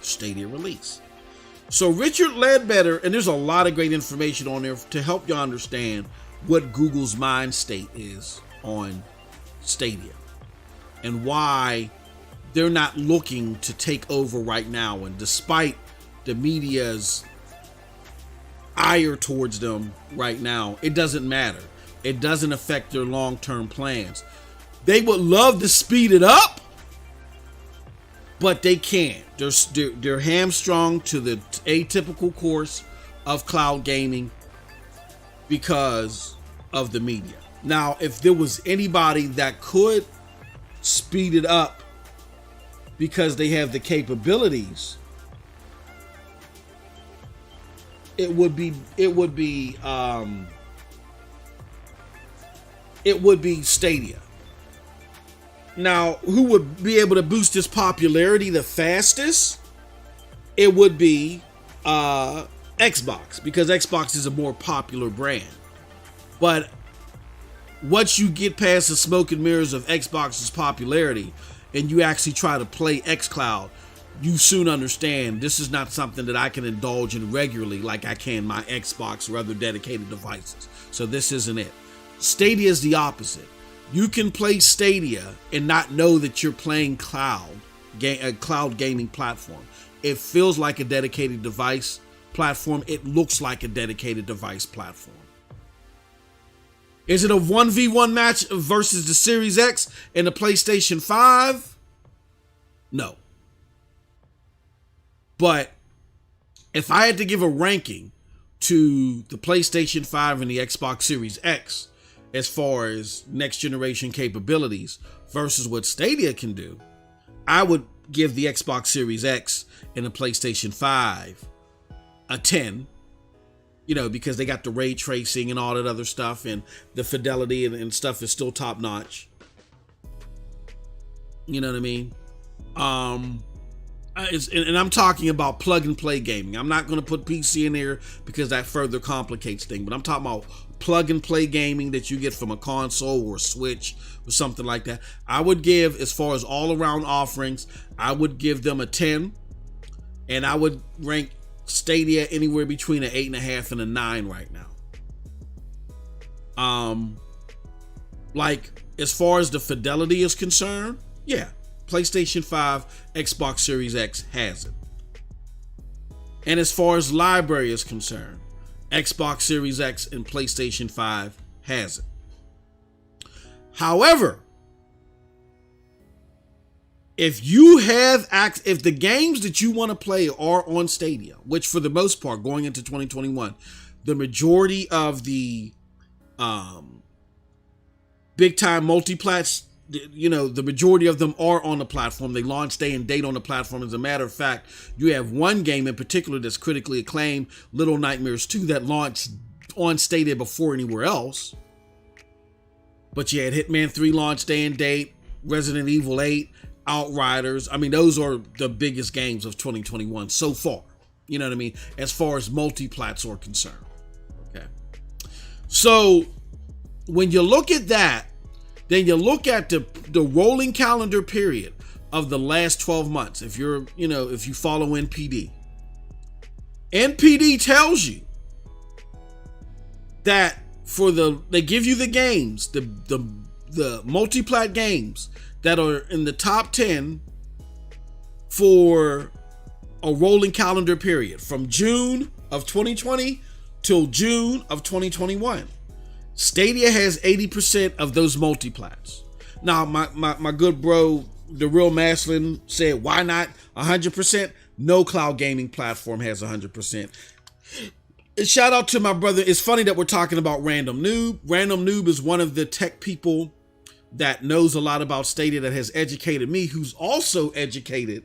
Stadia release. So Richard Ledbetter, and there's a lot of great information on there to help you understand what Google's mind state is on Stadia and why they're not looking to take over right now. And despite the media's ire towards them right now, it doesn't matter. It doesn't affect their long-term plans. They would love to speed it up, but they can't. They're hamstrung to the atypical course of cloud gaming because of the media. Now, if there was anybody that could speed it up because they have the capabilities, it would be Stadia. Now, who would be able to boost its popularity the fastest? It would be Xbox, because Xbox is a more popular brand. But once you get past the smoke and mirrors of Xbox's popularity and you actually try to play xCloud, you soon understand this is not something that I can indulge in regularly like I can my Xbox or other dedicated devices. So this isn't it. Stadia is the opposite. You can play Stadia and not know that you're playing a cloud gaming platform. It feels like a dedicated device platform. It looks like a dedicated device platform. Is it a 1v1 match versus the Series X and the PlayStation 5? No. But if I had to give a ranking to the PlayStation 5 and the Xbox Series X as far as next generation capabilities versus what Stadia can do, I would give the Xbox Series X and the PlayStation 5 a 10. You know, because they got the ray tracing and all that other stuff, and the fidelity and stuff is still top notch. You know what I mean? And I'm talking about plug and play gaming. I'm not going to put PC in there because that further complicates things, but I'm talking about plug and play gaming that you get from a console or a Switch or something like that. I would give, as far as all around offerings, I would give them a 10, and I would rank Stadia anywhere between an 8.5 and a 9 right now. Like, as far as the fidelity is concerned, yeah, PlayStation 5, Xbox Series X has it. And as far as library is concerned, Xbox Series X and PlayStation 5 has it. However, if the games that you want to play are on Stadia, which for the most part, going into 2021, the majority of the big time multiplats, you know, the majority of them are on the platform. They launch day and date on the platform. As a matter of fact, you have one game in particular that's critically acclaimed, Little Nightmares 2, that launched on Stadia before anywhere else. But you had Hitman 3 launch day and date, Resident Evil 8, Outriders. I mean, those are the biggest games of 2021 so far. You know what I mean? As far as multiplats are concerned. Okay. So when you look at that, then you look at the rolling calendar period of the last 12 months. If you're, you know, if you follow NPD, NPD tells you that they give you the games, the multiplat games that are in the top 10 for a rolling calendar period from June of 2020 till June of 2021. Stadia has 80% of those multiplats. Now, my good bro, the real Maslin, said, why not 100%? No cloud gaming platform has 100%. And shout out to my brother. It's funny that we're talking about Random Noob. Random Noob is one of the tech people that knows a lot about Stadia, that has educated me, who's also educated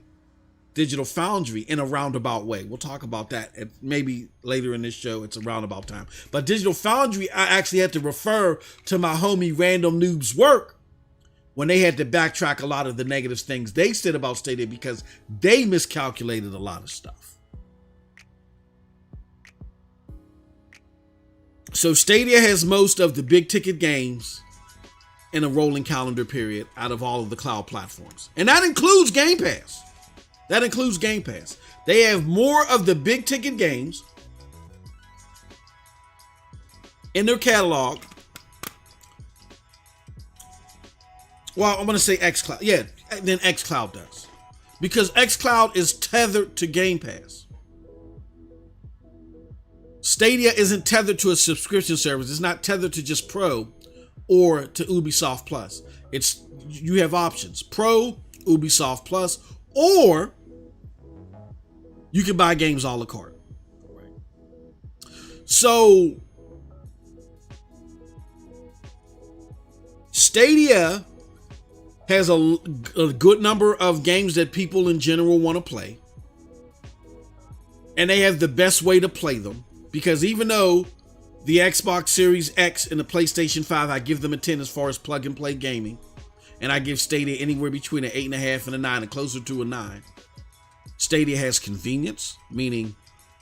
Digital Foundry in a roundabout way. We'll talk about that maybe later in this show. It's a roundabout time. But Digital Foundry, I actually had to refer to my homie Random Noob's work when they had to backtrack a lot of the negative things they said about Stadia because they miscalculated a lot of stuff. So Stadia has most of the big ticket games in a rolling calendar period out of all of the cloud platforms. And that includes Game Pass. That includes Game Pass. They have more of the big ticket games in their catalog. Well, I'm going to say xCloud. Yeah, then xCloud does. Because xCloud is tethered to Game Pass. Stadia isn't tethered to a subscription service. It's not tethered to just Pro or to Ubisoft Plus. You have options. Pro, Ubisoft Plus, or you can buy games a la carte. So Stadia has a good number of games that people in general want to play. And they have the best way to play them. Because even though the Xbox Series X and the PlayStation 5, I give them a 10 as far as plug and play gaming. And I give Stadia anywhere between an 8.5 and a 9 and closer to a 9. Stadia has convenience, meaning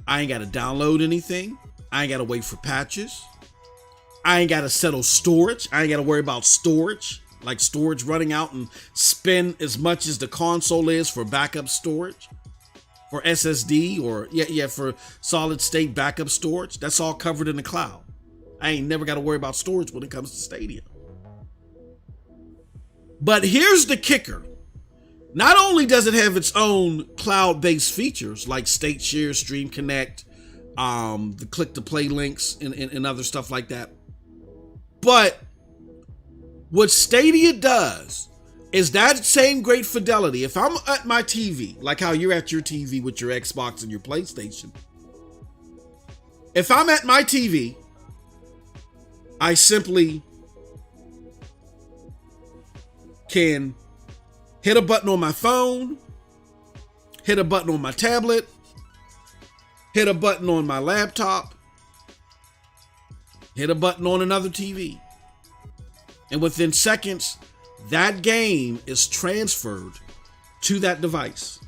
I ain't got to download anything. I ain't got to wait for patches. I ain't got to settle storage. I ain't got to worry about storage, like storage running out and spend as much as the console is for backup storage, for SSD or for solid state backup storage. That's all covered in the cloud. I ain't never got to worry about storage when it comes to Stadia. But here's the kicker. Not only does it have its own cloud-based features like State Share, Stream Connect, the click-to-play links, and other stuff like that, but what Stadia does is that same great fidelity. If I'm at my TV, like how you're at your TV with your Xbox and your PlayStation, if I'm at my TV, I simply can hit a button on my phone, hit a button on my tablet, hit a button on my laptop, hit a button on another TV. And within seconds, that game is transferred to that device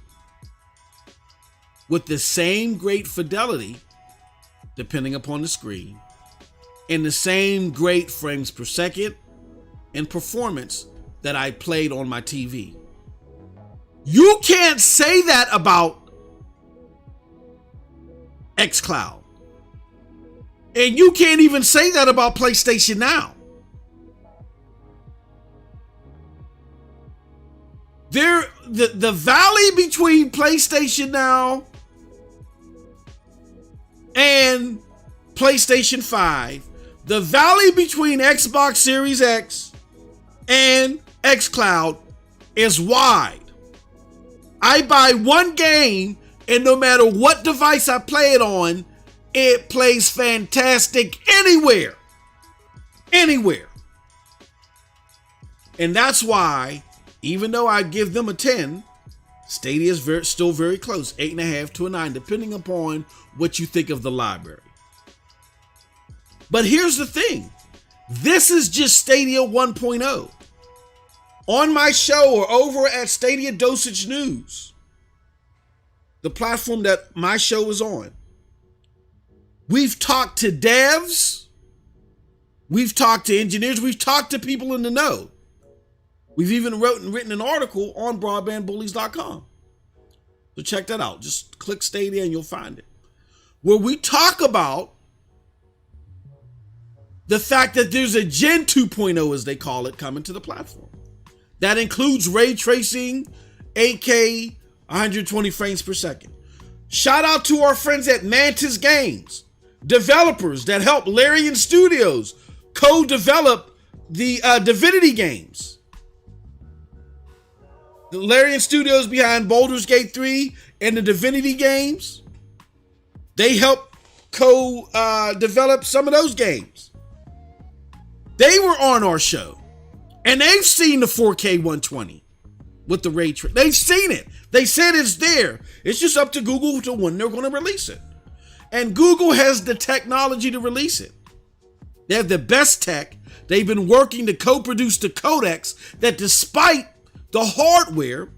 with the same great fidelity, depending upon the screen, and the same great frames per second and performance that I played on my TV. You can't say that about xCloud. And you can't even say that about PlayStation Now. The valley between PlayStation Now and PlayStation 5, the valley between Xbox Series X and xCloud is wide. I buy one game, and no matter what device I play it on, it plays fantastic anywhere. Anywhere. And that's why, even though I give them a 10, Stadia is still very close, 8.5 to a 9, depending upon what you think of the library. But here's the thing. This is just Stadia 1.0. On my show or over at Stadia Dosage News, the platform that my show is on, we've talked to devs, we've talked to engineers, we've talked to people in the know. We've even written an article on broadbandbullies.com. So check that out. Just click Stadia and you'll find it. Where we talk about the fact that there's a Gen 2.0, as they call it, coming to the platform. That includes ray tracing, 8K, 120 frames per second. Shout out to our friends at Mantis Games, developers that help Larian Studios co-develop the Divinity games. The Larian Studios behind Baldur's Gate 3 and the Divinity games, they help co-develop some of those games. They were on our show. And they've seen the 4K 120 with the ray tracing. They've seen it. They said it's there. It's just up to Google to when they're going to release it. And Google has the technology to release it. They have the best tech. They've been working to co-produce the codecs that, despite the hardware,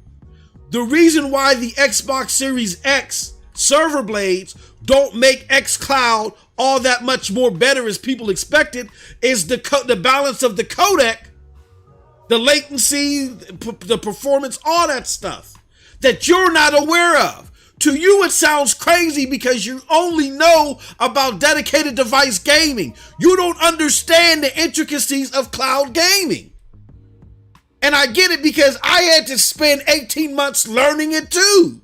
the reason why the Xbox Series X server blades don't make xCloud all that much more better as people expected is the balance of the codec, the latency, the performance, all that stuff that you're not aware of. To you, it sounds crazy because you only know about dedicated device gaming. You don't understand the intricacies of cloud gaming. And I get it because I had to spend 18 months learning it too.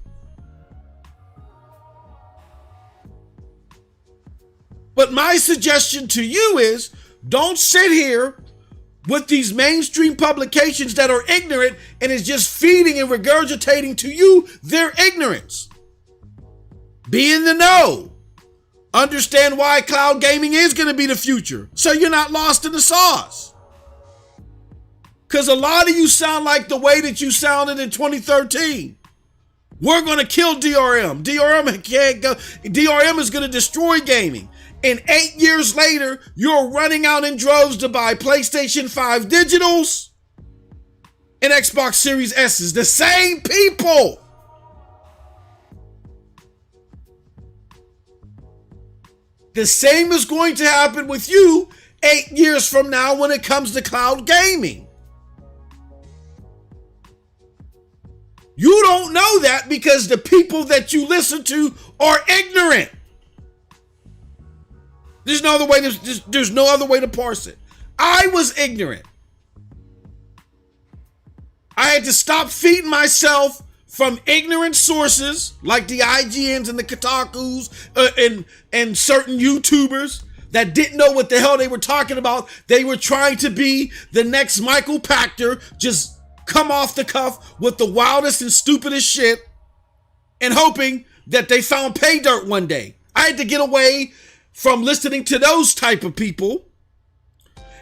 But my suggestion to you is don't sit here with these mainstream publications that are ignorant and is just feeding and regurgitating to you their ignorance. Be in the know. Understand why cloud gaming is going to be the future, so you're not lost in the sauce. Because a lot of you sound like the way that you sounded in 2013. We're going to kill DRM. DRM can't go. DRM is going to destroy gaming. And 8 years later, you're running out in droves to buy PlayStation 5 digitals and Xbox Series S's. The same people. The same is going to happen with you 8 years from now when it comes to cloud gaming. You don't know that because the people that you listen to are ignorant. There's no other way to parse it. I was ignorant. I had to stop feeding myself from ignorant sources like the IGNs and the Kotakus and certain YouTubers that didn't know what the hell they were talking about. They were trying to be the next Michael Pachter, just come off the cuff with the wildest and stupidest shit and hoping that they found pay dirt one day. I had to get away from listening to those type of people.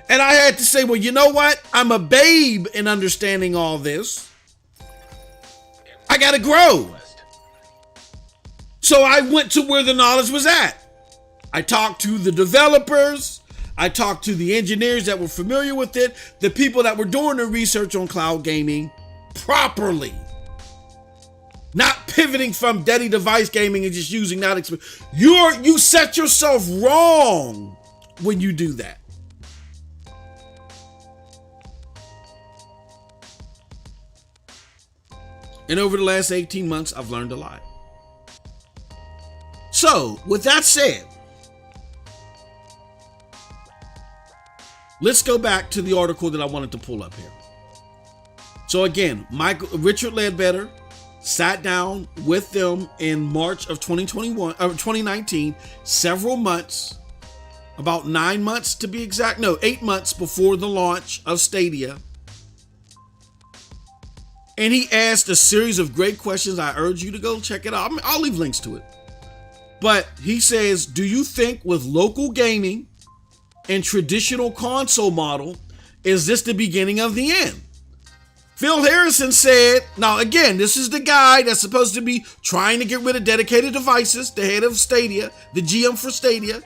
And I had to say, well, you know what? I'm a babe in understanding all this. I got to grow. So I went to where the knowledge was at. I talked to the developers. I talked to the engineers that were familiar with it, the people that were doing the research on cloud gaming properly. Not pivoting from daddy device gaming and just using that experience. You set yourself wrong when you do that. And over the last 18 months, I've learned a lot. So, with that said, let's go back to the article that I wanted to pull up here. So again, Richard Ledbetter sat down with them in March of 2019, several months, about 9 months to be exact, 8 months before the launch of Stadia. And he asked a series of great questions. I urge you to go check it out. I'll leave links to it. But he says, do you think with local gaming and traditional console model, is this the beginning of the end? Phil Harrison said, now again, this is the guy that's supposed to be trying to get rid of dedicated devices, the head of Stadia, the GM for Stadia.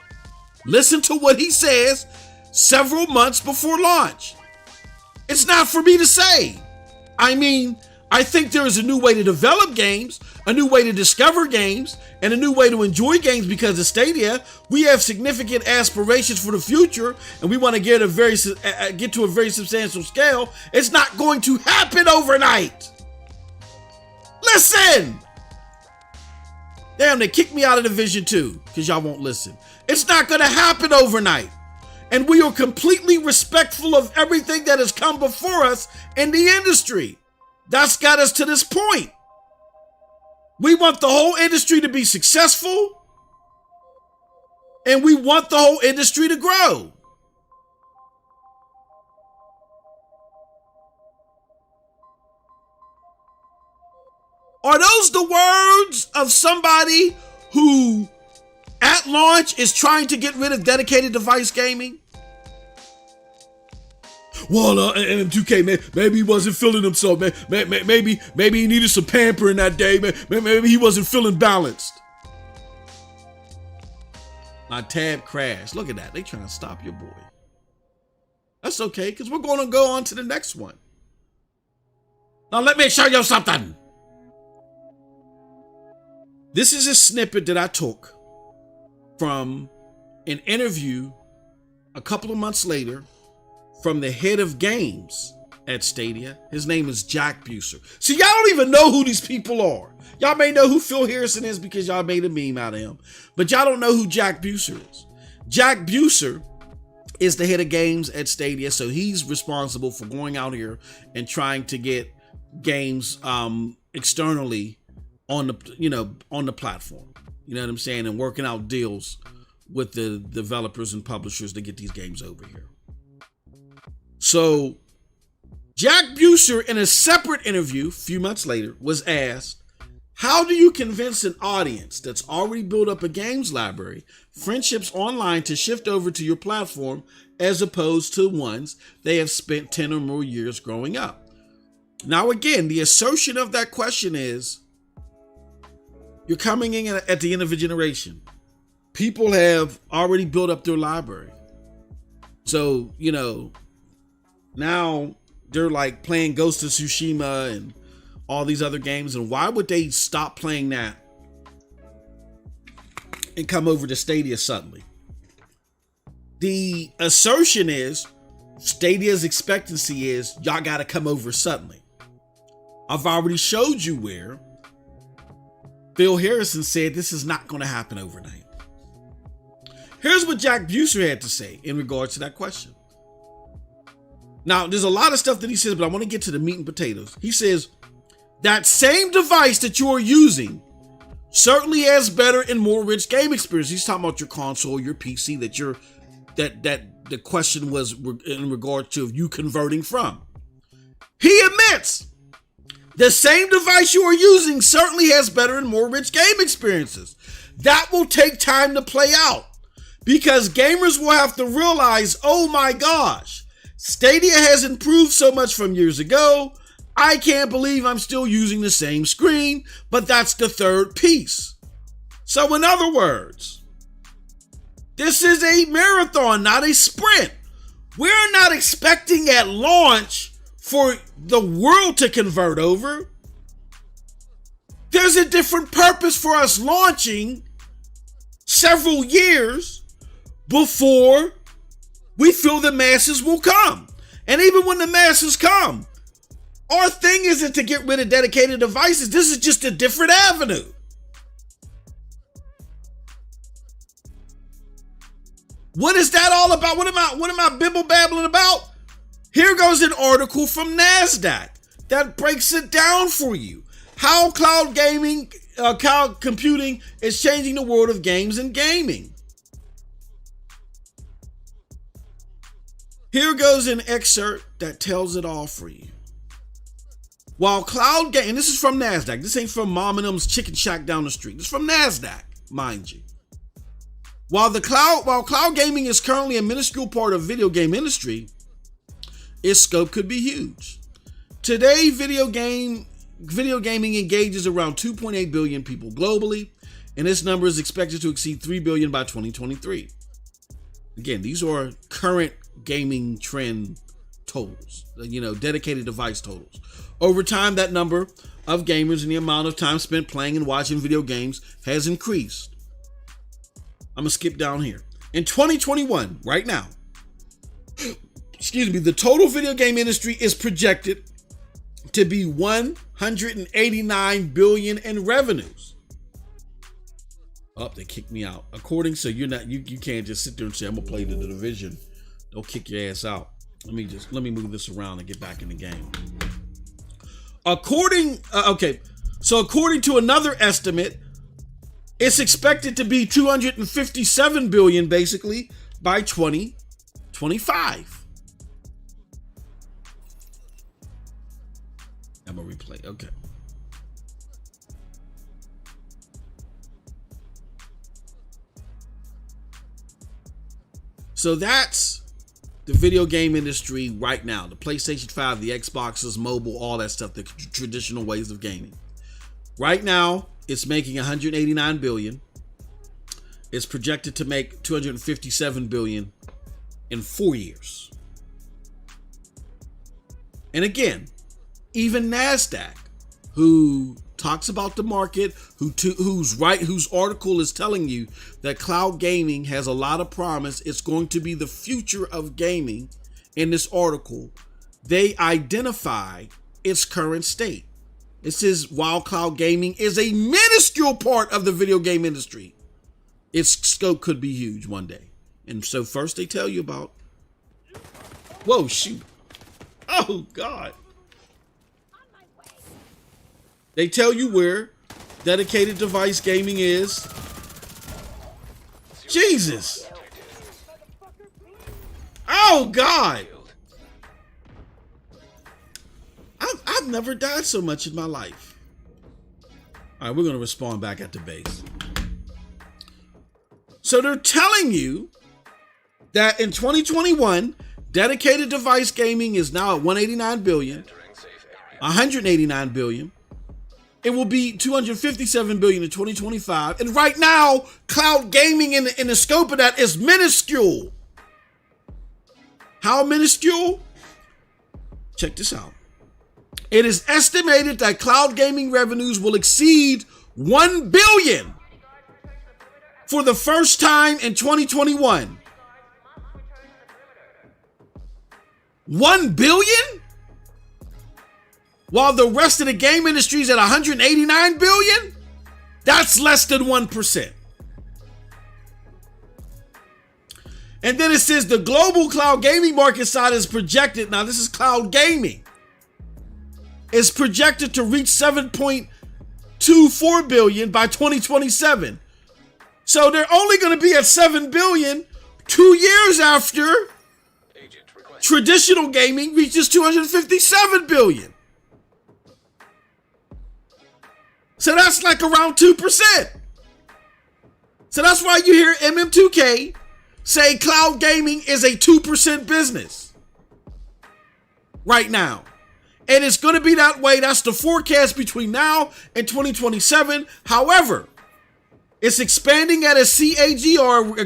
Listen to what he says several months before launch. It's not for me to say. I mean, I think there is a new way to develop games, a new way to discover games, and a new way to enjoy games because of Stadia. We have significant aspirations for the future, and we want to get to a very substantial scale. It's not going to happen overnight. Listen! Damn, they kicked me out of Division 2 because y'all won't listen. It's not going to happen overnight. And we are completely respectful of everything that has come before us in the industry. That's got us to this point. We want the whole industry to be successful, and we want the whole industry to grow. Are those the words of somebody who, at launch, is trying to get rid of dedicated device gaming? Well, MM2K, maybe he wasn't feeling himself, man. Maybe he needed some pampering that day, man. Maybe he wasn't feeling balanced. My tab crashed. Look at that. They trying to stop your boy. That's okay, because we're going to go on to the next one. Now, let me show you something. This is a snippet that I took from an interview a couple of months later from the head of games at Stadia. His name is Jack Buser. See, y'all don't even know who these people are. Y'all may know who Phil Harrison is because y'all made a meme out of him, but y'all don't know who Jack Buser is. Jack Buser is the head of games at Stadia, so he's responsible for going out here and trying to get games externally on the platform. You know what I'm saying? And working out deals with the developers and publishers to get these games over here. So Jack Buser, in a separate interview a few months later, was asked, how do you convince an audience that's already built up a games library, friendships online, to shift over to your platform as opposed to ones they have spent 10 or more years growing up? Now, again, the assertion of that question is, you're coming in at the end of a generation. People have already built up their library. So, now they're like playing Ghost of Tsushima and all these other games. And why would they stop playing that and come over to Stadia suddenly? The assertion is, Stadia's expectancy is, y'all got to come over suddenly. I've already showed you where Phil Harrison said this is not going to happen overnight. Here's what Jack Buser had to say in regards to that question. Now, there's a lot of stuff that he says, but I want to get to the meat and potatoes. He says, that same device that you're using certainly has better and more rich game experience. He's talking about your console, your PC that the question was in regard to you converting from. He admits the same device you are using certainly has better and more rich game experiences. That will take time to play out because gamers will have to realize, oh my gosh, Stadia has improved so much from years ago. I can't believe I'm still using the same screen, but that's the third piece. So in other words, this is a marathon, not a sprint. We're not expecting at launch for the world to convert over. There's a different purpose for us launching several years before we feel the masses will come. And even when the masses come, our thing isn't to get rid of dedicated devices. This is just a different avenue. What is that all about? What am I bibble babbling about? Here goes an article from NASDAQ that breaks it down for you. How cloud computing is changing the world of games and gaming. Here goes an excerpt that tells it all for you. While cloud gaming, and this is from NASDAQ. This ain't from Mom and Them's Chicken Shack down the street. It's from NASDAQ, mind you. While cloud gaming is currently a minuscule part of video game industry, its scope could be huge. Today, video gaming engages around 2.8 billion people globally, and this number is expected to exceed 3 billion by 2023. Again, these are current gaming trend totals, dedicated device totals. Over time, that number of gamers and the amount of time spent playing and watching video games has increased. I'm gonna skip down here. In 2021, right now, the total video game industry is projected to be 189 billion in revenues. Oh, they kicked me out. You can't just sit there and say, I'm gonna play the division. They'll kick your ass out. Let me move this around and get back in the game. According to another estimate, it's expected to be 257 billion basically by 2025. I'm gonna replay. Okay. So that's the video game industry right now. The PlayStation 5, the Xboxes, mobile, all that stuff, the traditional ways of gaming. Right now, it's making 189 billion. It's projected to make 257 billion in 4 years. And again, even NASDAQ, who talks about the market, whose article is telling you that cloud gaming has a lot of promise, it's going to be the future of gaming. In this article, they identify its current state. It says while cloud gaming is a minuscule part of the video game industry, its scope could be huge one day. And so first they tell you about, whoa, shoot. Oh God. They tell you where dedicated device gaming is. Jesus. Oh God. I've never died so much in my life. All right, we're going to respond back at the base. So they're telling you that in 2021, dedicated device gaming is now at 189 billion, 189 billion. It will be 257 billion in 2025. And right now, cloud gaming in the scope of that is minuscule. How minuscule? Check this out. It is estimated that cloud gaming revenues will exceed 1 billion for the first time in 2021. 1 billion? While the rest of the game industry is at 189 billion? That's less than 1%. And then it says the global cloud gaming market size is projected, now this is cloud gaming, is projected to reach 7.24 billion by 2027. So they're only going to be at 7 billion 2 years after traditional gaming reaches 257 billion. So that's like around 2%. So that's why you hear MM2K say cloud gaming is a 2% business right now. And it's going to be that way. That's the forecast between now and 2027. However, it's expanding at a CAGR, a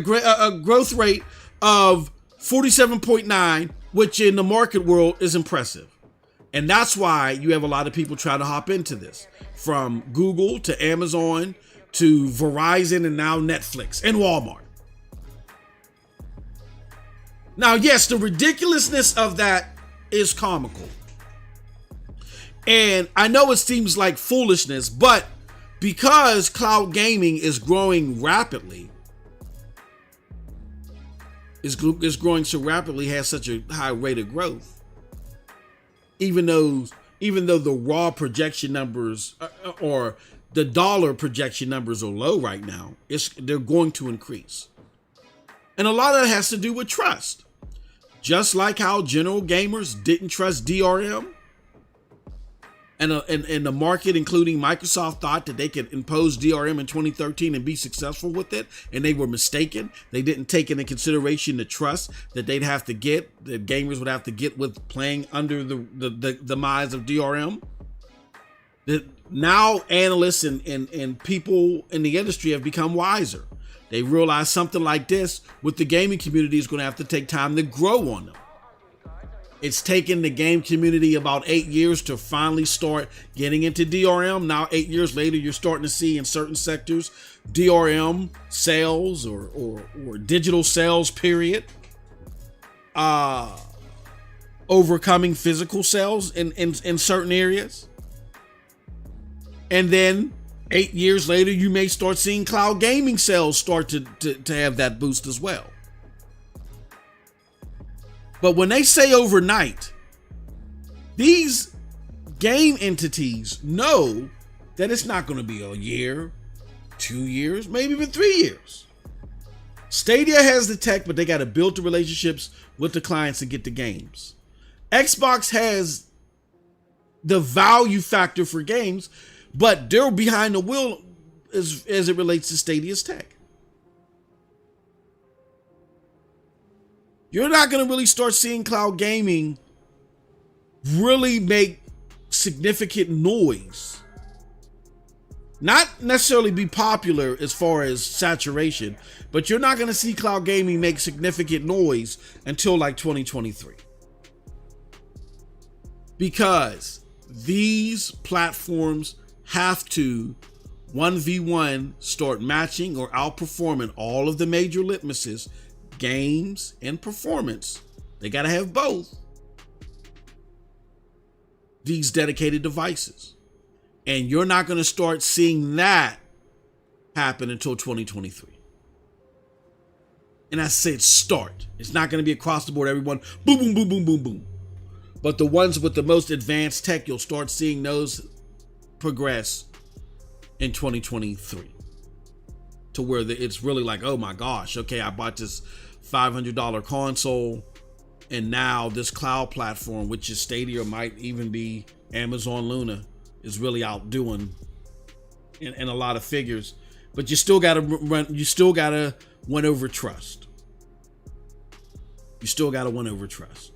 growth rate of 47.9, which in the market world is impressive. And that's why you have a lot of people trying to hop into this. From Google to Amazon to Verizon and now Netflix and Walmart. Now, yes, the ridiculousness of that is comical. And I know it seems like foolishness, but because cloud gaming is growing rapidly, is growing so rapidly, has such a high rate of growth, even though the raw projection numbers or the dollar projection numbers are low right now, they're going to increase. And a lot of that has to do with trust. Just like how general gamers didn't trust DRM, and the market, including Microsoft, thought that they could impose DRM in 2013 and be successful with it, and they were mistaken. They didn't take into consideration the trust that they'd have to get, that gamers would have to get with playing under the demise of DRM. That now analysts and people in the industry have become wiser. They realize something like this with the gaming community is going to have to take time to grow on them. It's taken the game community about 8 years to finally start getting into DRM. Now, 8 years later, you're starting to see in certain sectors DRM sales or digital sales, period, overcoming physical sales in certain areas. And then 8 years later, you may start seeing cloud gaming sales start to have that boost as well. But when they say overnight, these game entities know that it's not going to be a year, 2 years, maybe even 3 years. Stadia has the tech, but they got to build the relationships with the clients to get the games. Xbox has the value factor for games, but they're behind the wheel as it relates to Stadia's tech. You're not going to really start seeing cloud gaming really make significant noise. Not necessarily be popular as far as saturation, but you're not going to see cloud gaming make significant noise until like 2023. Because these platforms have to 1v1 start matching or outperforming all of the major litmuses, games and performance. They got to have both these dedicated devices. And you're not going to start seeing that happen until 2023. And I said start. It's not going to be across the board, everyone. Boom, boom, boom, boom, boom, boom. But the ones with the most advanced tech, you'll start seeing those progress in 2023. To where it's really like, oh my gosh, okay, I bought this $500 console, and now this cloud platform, which is Stadia or might even be Amazon Luna, is really outdoing in a lot of figures. But you still gotta win over trust. You still gotta win over trust.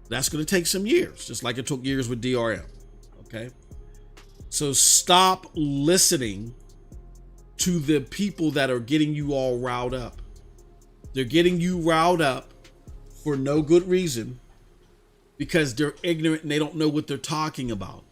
That's gonna take some years, just like it took years with DRM. Okay? So stop listening to the people that are getting you all riled up. They're getting you riled up for no good reason because they're ignorant and they don't know what they're talking about.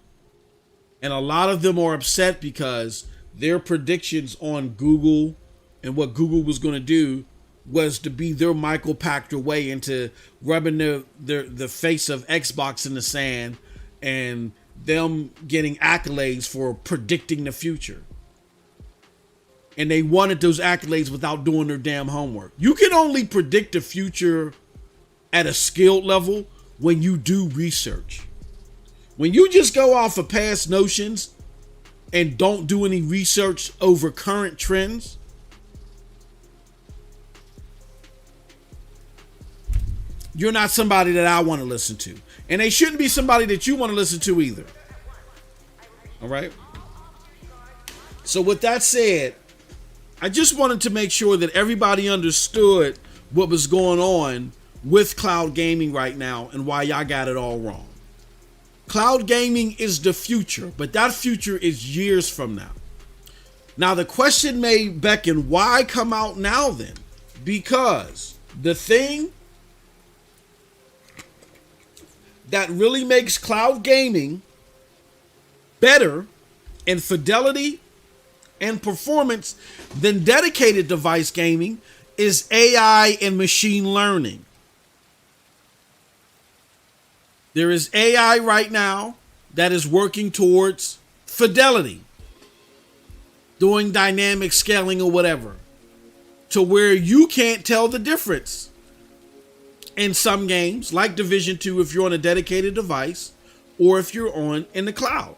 And a lot of them are upset because their predictions on Google and what Google was going to do was to be their Michael Pachter way into rubbing the face of Xbox in the sand and them getting accolades for predicting the future. And they wanted those accolades without doing their damn homework. You can only predict the future at a skilled level when you do research. When you just go off of past notions and don't do any research over current trends, you're not somebody that I want to listen to. And they shouldn't be somebody that you want to listen to either. All right? So with that said, I just wanted to make sure that everybody understood what was going on with cloud gaming right now and why y'all got it all wrong. Cloud gaming is the future, but that future is years from now. Now the question may beckon, why come out now then? Because the thing that really makes cloud gaming better in fidelity and performance than dedicated device gaming is AI and machine learning. There is AI right now that is working towards fidelity, doing dynamic scaling or whatever, to where you can't tell the difference in some games, like Division 2 if you're on a dedicated device or if you're on in the cloud.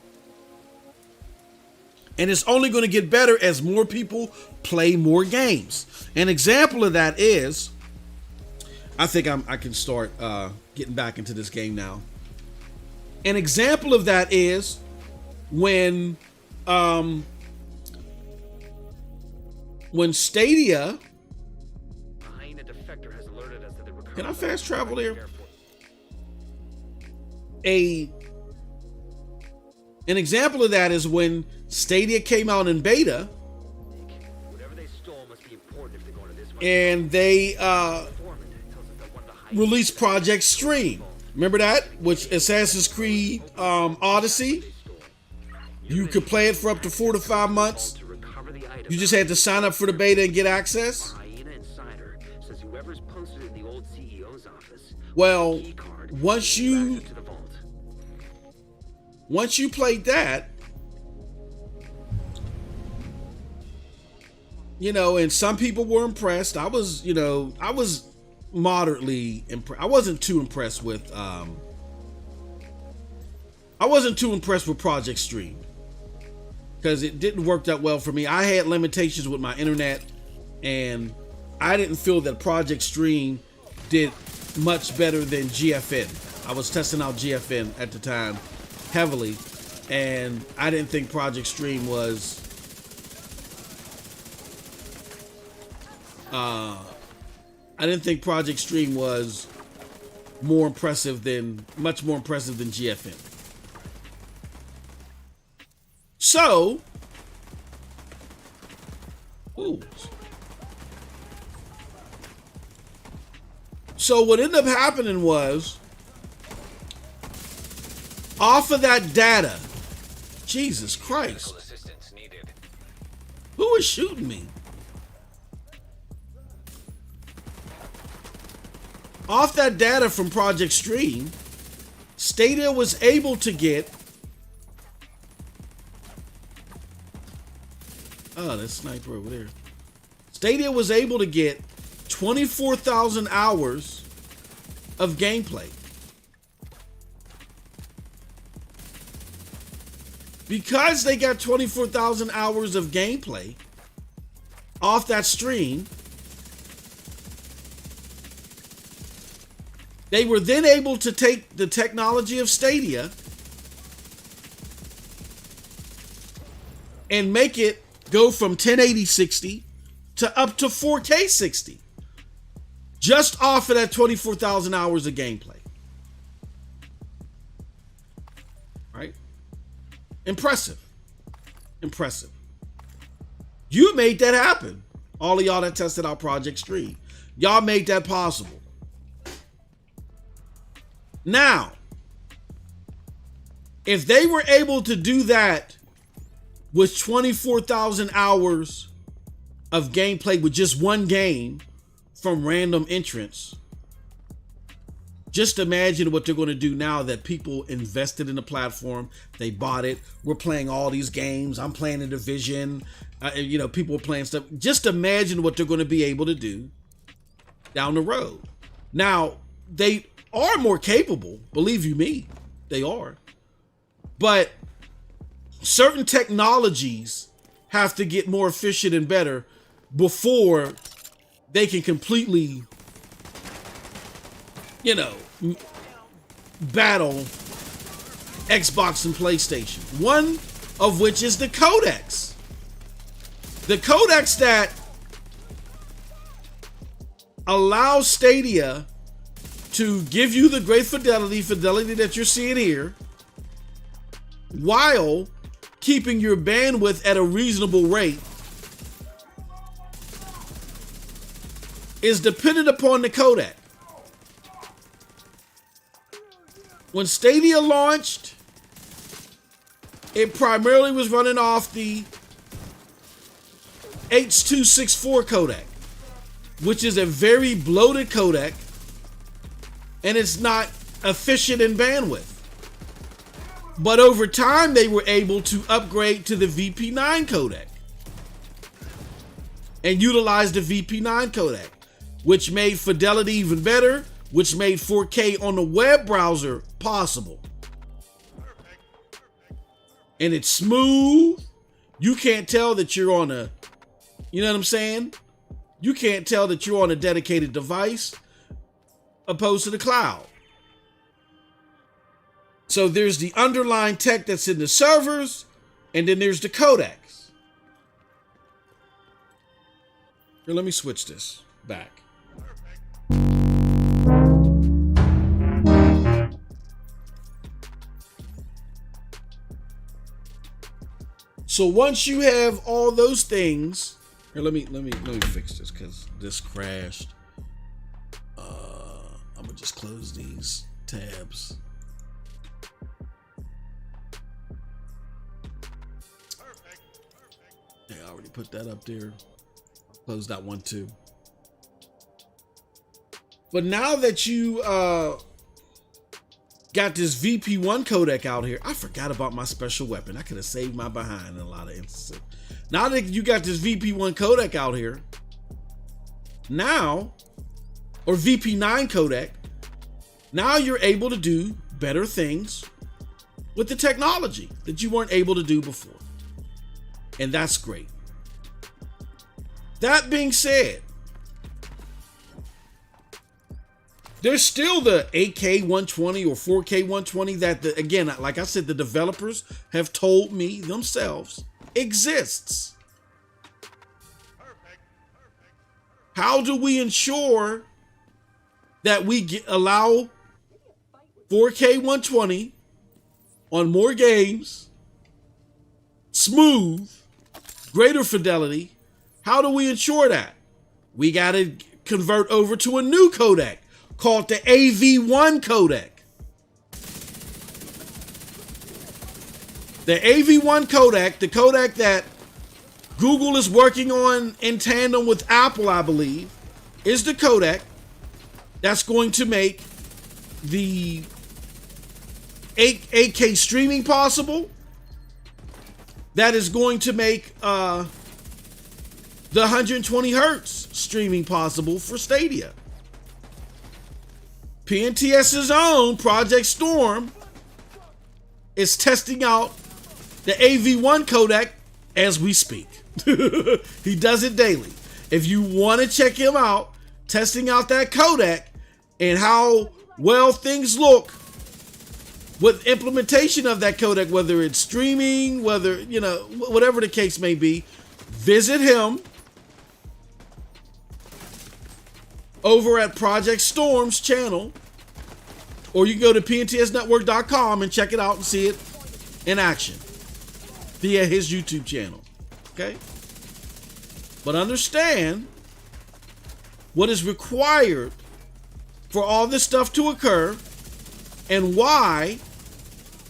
And it's only going to get better as more people play more games. An example of that is, I think I can start getting back into this game now. An example of that is when Stadia. Can I fast travel there? An example of that is when Stadia came out in beta, and they released Project Stream. Remember that? Which Assassin's Creed Odyssey. You could play it for up to 4 to 5 months. You just had to sign up for the beta and get access. Well, once you played that, and some people were impressed. I was moderately impressed. I wasn't too impressed with Project Stream because it didn't work that well for me. I had limitations with my internet, and I didn't feel that Project Stream did much better than GFN. I was testing out GFN at the time heavily, and I didn't think Project Stream was much more impressive than GFN. So, So what ended up happening was, off of that data, Jesus Christ, who is shooting me? Off that data from Project Stream, Stadia was able to get, that sniper over there. Stadia was able to get 24,000 hours of gameplay. Because they got 24,000 hours of gameplay off that stream, they were then able to take the technology of Stadia and make it go from 1080 60 to up to 4K 60. Just off of that 24,000 hours of gameplay. Right? Impressive. You made that happen. All of y'all that tested out Project Stream. Y'all made that possible. Now, if they were able to do that with 24,000 hours of gameplay with just one game from random entrants, just imagine what they're going to do now that people invested in the platform. They bought it. We're playing all these games. I'm playing the Division. People are playing stuff. Just imagine what they're going to be able to do down the road. Now, they are more capable. Believe you me, they are. But certain technologies have to get more efficient and better before they can completely, battle Xbox and PlayStation. One of which is the codecs. The codecs that allows Stadia to give you the great fidelity that you're seeing here, while keeping your bandwidth at a reasonable rate, is dependent upon the codec. When Stadia launched, it primarily was running off the H.264 codec, which is a very bloated codec, and it's not efficient in bandwidth. But over time, they were able to upgrade to the VP9 codec and utilize the VP9 codec, which made fidelity even better, which made 4K on the web browser possible. And it's smooth. You can't tell that you're on a, you know what I'm saying? You can't tell that you're on a dedicated device opposed to the cloud. So there's the underlying tech that's in the servers, and then there's the codecs. Here, let me switch this back. So once you have all those things, here, let me fix this because this crashed. I'm gonna just close these tabs. Yeah, I already put that up there. Close that one too. But now that you got this VP1 codec out here, I forgot about my special weapon. I could have saved my behind in a lot of instances. Now that you got this VP1 codec out here, now, or VP9 codec, now you're able to do better things with the technology that you weren't able to do before. And that's great. That being said, there's still the 8K 120 or 4K 120 that, again, like I said, the developers have told me themselves exists. How do we ensure that we allow 4K 120 on more games, smooth, greater fidelity? How do we ensure that? We got to convert over to a new codec called the AV1 codec. The AV1 codec, the codec that Google is working on in tandem with Apple, I believe, is the codec that's going to make the 8K streaming possible. That is going to make the 120 hertz streaming possible for Stadia. PNTS's own Project Storm is testing out the AV1 codec as we speak. He does it daily. If you want to check him out, testing out that codec and how well things look with implementation of that codec, whether it's streaming, whether, you know, whatever the case may be, visit him over at Project Storm's channel, or you can go to pntsnetwork.com and check it out and see it in action via his YouTube channel. Okay? But understand what is required for all this stuff to occur and why.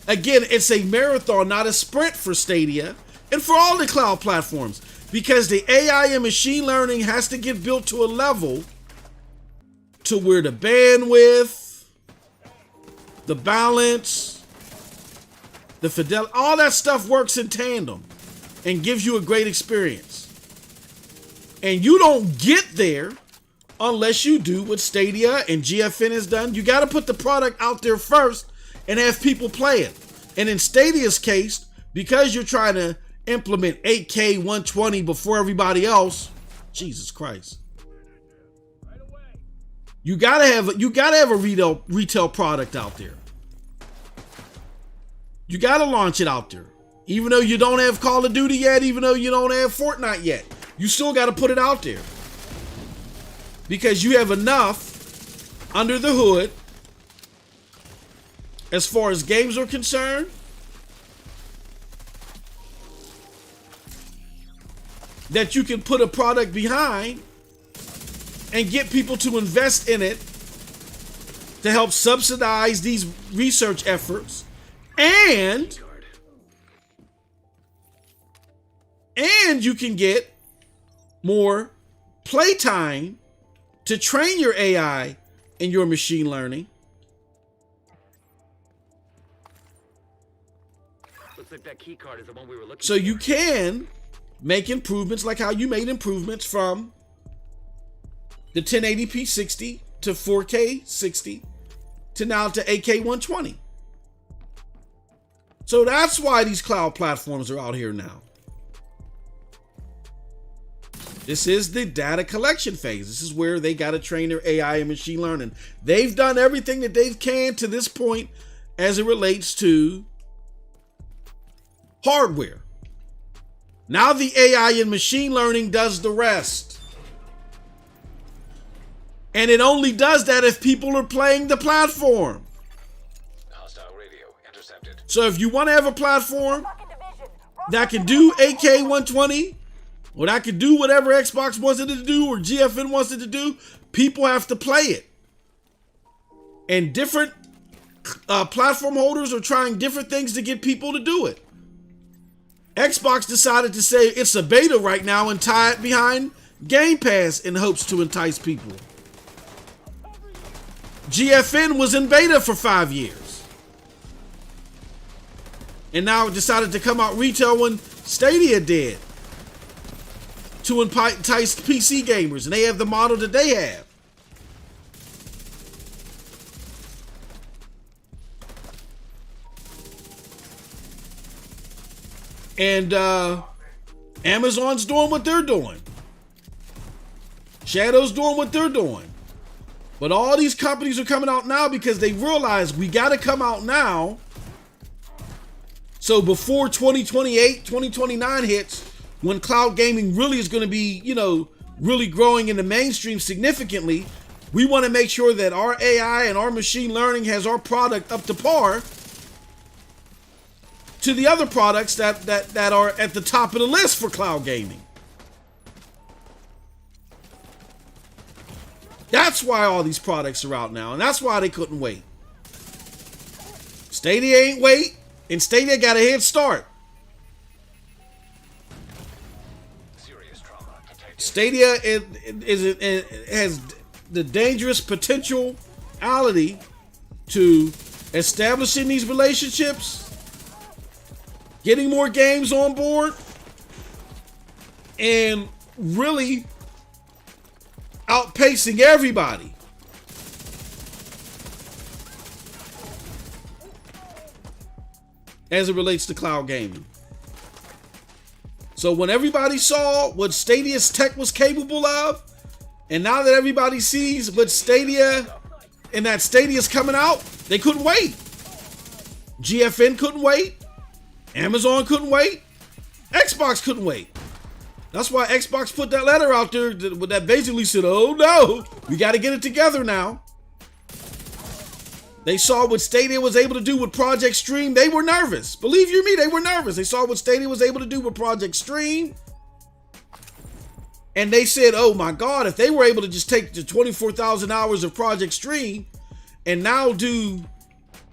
Again, it's a marathon, not a sprint for Stadia and for all the cloud platforms, because the AI and machine learning has to get built to a level to where the bandwidth, the balance, the fidelity, all that stuff works in tandem and gives you a great experience. And you don't get there unless you do what Stadia and GFN has done. You got to put the product out there first and have people play it. And in Stadia's case, because you're trying to implement 8K 120 before everybody else, Jesus Christ. You gotta have a retail product out there. You gotta launch it out there. Even though you don't have Call of Duty yet, even though you don't have Fortnite yet, you still gotta put it out there. Because you have enough under the hood as far as games are concerned that you can put a product behind and get people to invest in it to help subsidize these research efforts, and you can get more playtime to train your AI and your machine learning. Looks like that key card is the one we were looking so for. you can make improvements like how you made improvements from the 1080p 60 to 4K 60 to now to 8K 120. So that's why these cloud platforms are out here now. This is the data collection phase. This is where they got to train their AI and machine learning. They've done everything that they can to this point as it relates to hardware. Now the AI and machine learning does the rest. And it only does that if people are playing the platform. Hostile radio intercepted. So if you want to have a platform that can do AK-120, or that can do whatever Xbox wants it to do, or GFN wants it to do, people have to play it. And different platform holders are trying different things to get people to do it. Xbox decided to say it's a beta right now and tie it behind Game Pass in hopes to entice people. GFN was in beta for 5 years. And now it decided to come out retail when Stadia did, to entice PC gamers, and they have the model that they have. And Amazon's doing what they're doing. Shadow's doing what they're doing. But all these companies are coming out now because they realize we got to come out now. So before 2028, 2029 hits, when cloud gaming really is going to be, really growing in the mainstream significantly, we want to make sure that our AI and our machine learning has our product up to par to the other products that are at the top of the list for cloud gaming. That's why all these products are out now, and that's why they couldn't wait. Stadia ain't wait, and Stadia got a head start. Serious trauma detected. Stadia has the dangerous potentiality to establishing these relationships, getting more games on board, and really outpacing everybody. As it relates to cloud gaming. So when everybody saw what Stadia's tech was capable of, and now that everybody sees what Stadia and that Stadia's coming out, they couldn't wait. GFN couldn't wait. Amazon couldn't wait. Xbox couldn't wait. That's why Xbox put that letter out there that basically said, oh no, we got to get it together now. They saw what Stadia was able to do with Project Stream. They were nervous. Believe you me, they were nervous. They saw what Stadia was able to do with Project Stream. And they said, oh my God, if they were able to just take the 24,000 hours of Project Stream and now do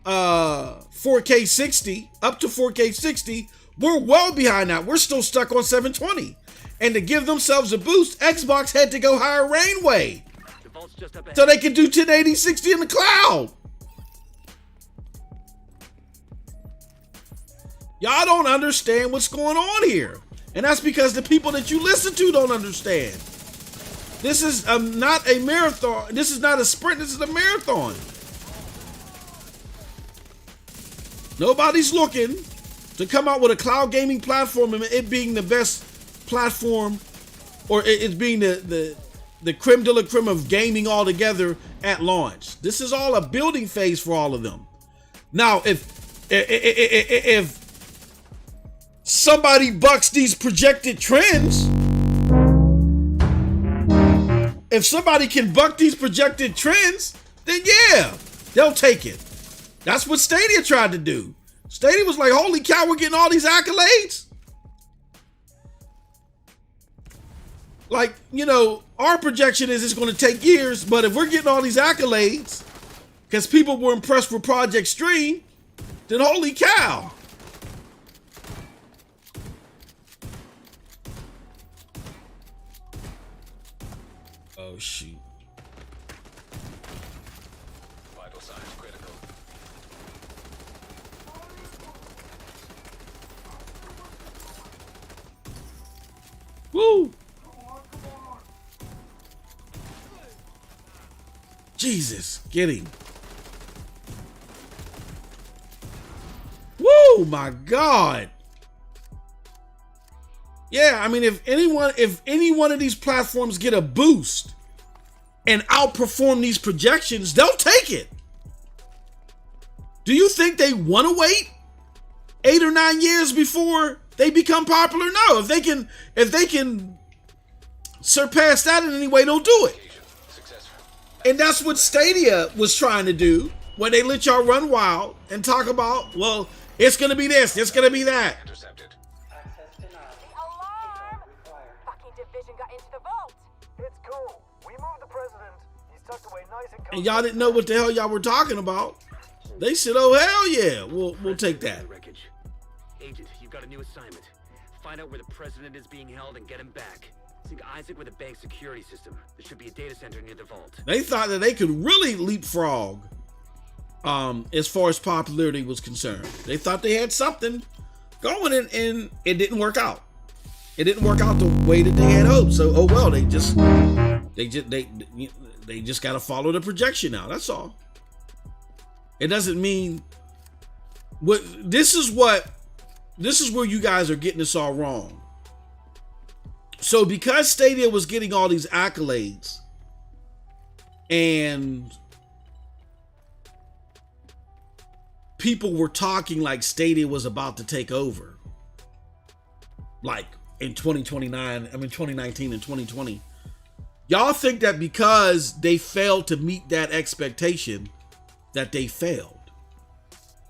4K 60, up to 4K 60, we're well behind that. We're still stuck on 720. And to give themselves a boost, Xbox had to go hire Rainway so they could do 1080 60 in the cloud. Y'all don't understand what's going on here. And that's because the people that you listen to don't understand. This is not a marathon. This is not a sprint. This is a marathon. Nobody's looking to come out with a cloud gaming platform and it being the best platform, or it being the creme de la creme of gaming altogether at launch. This is all a building phase for all of them. Now, if somebody bucks these projected trends, if somebody can buck these projected trends, then yeah, they'll take it. That's what Stadia tried to do. Stadia was like, holy cow, we're getting all these accolades. Like, our projection is it's going to take years, but if we're getting all these accolades because people were impressed with Project Stream, then holy cow. Oh, shoot. Vital signs critical. Woo! Jesus, get him. Woo, my God. Yeah, I mean, if any one of these platforms get a boost and outperform these projections, they'll take it. Do you think they want to wait 8 or 9 years before they become popular? No. If they can surpass that in any way, they'll do it. And that's what Stadia was trying to do when they let y'all run wild and talk about, well, it's going to be this, it's going to be that. Intercepted. Access denied. Alarm! Fucking division got into the vault. It's cool. We moved the president. He's tucked away nice and And y'all didn't know what the hell y'all were talking about. They said, oh, hell yeah, we'll take that. Wreckage. Agent, you've got a new assignment. Find out where the president is being held and get him back. Sync Isaac with the bank's security system. There should be a data center near the vault. They thought that they could really leapfrog as far as popularity was concerned. They thought they had something going, and it didn't work out. It didn't work out the way that they had hoped. So, oh well, they just got to follow the projection now. That's all. It doesn't mean this is where you guys are getting this all wrong. So because Stadia was getting all these accolades and people were talking like Stadia was about to take over, like in 2019 and 2020, y'all think that because they failed to meet that expectation, that they failed.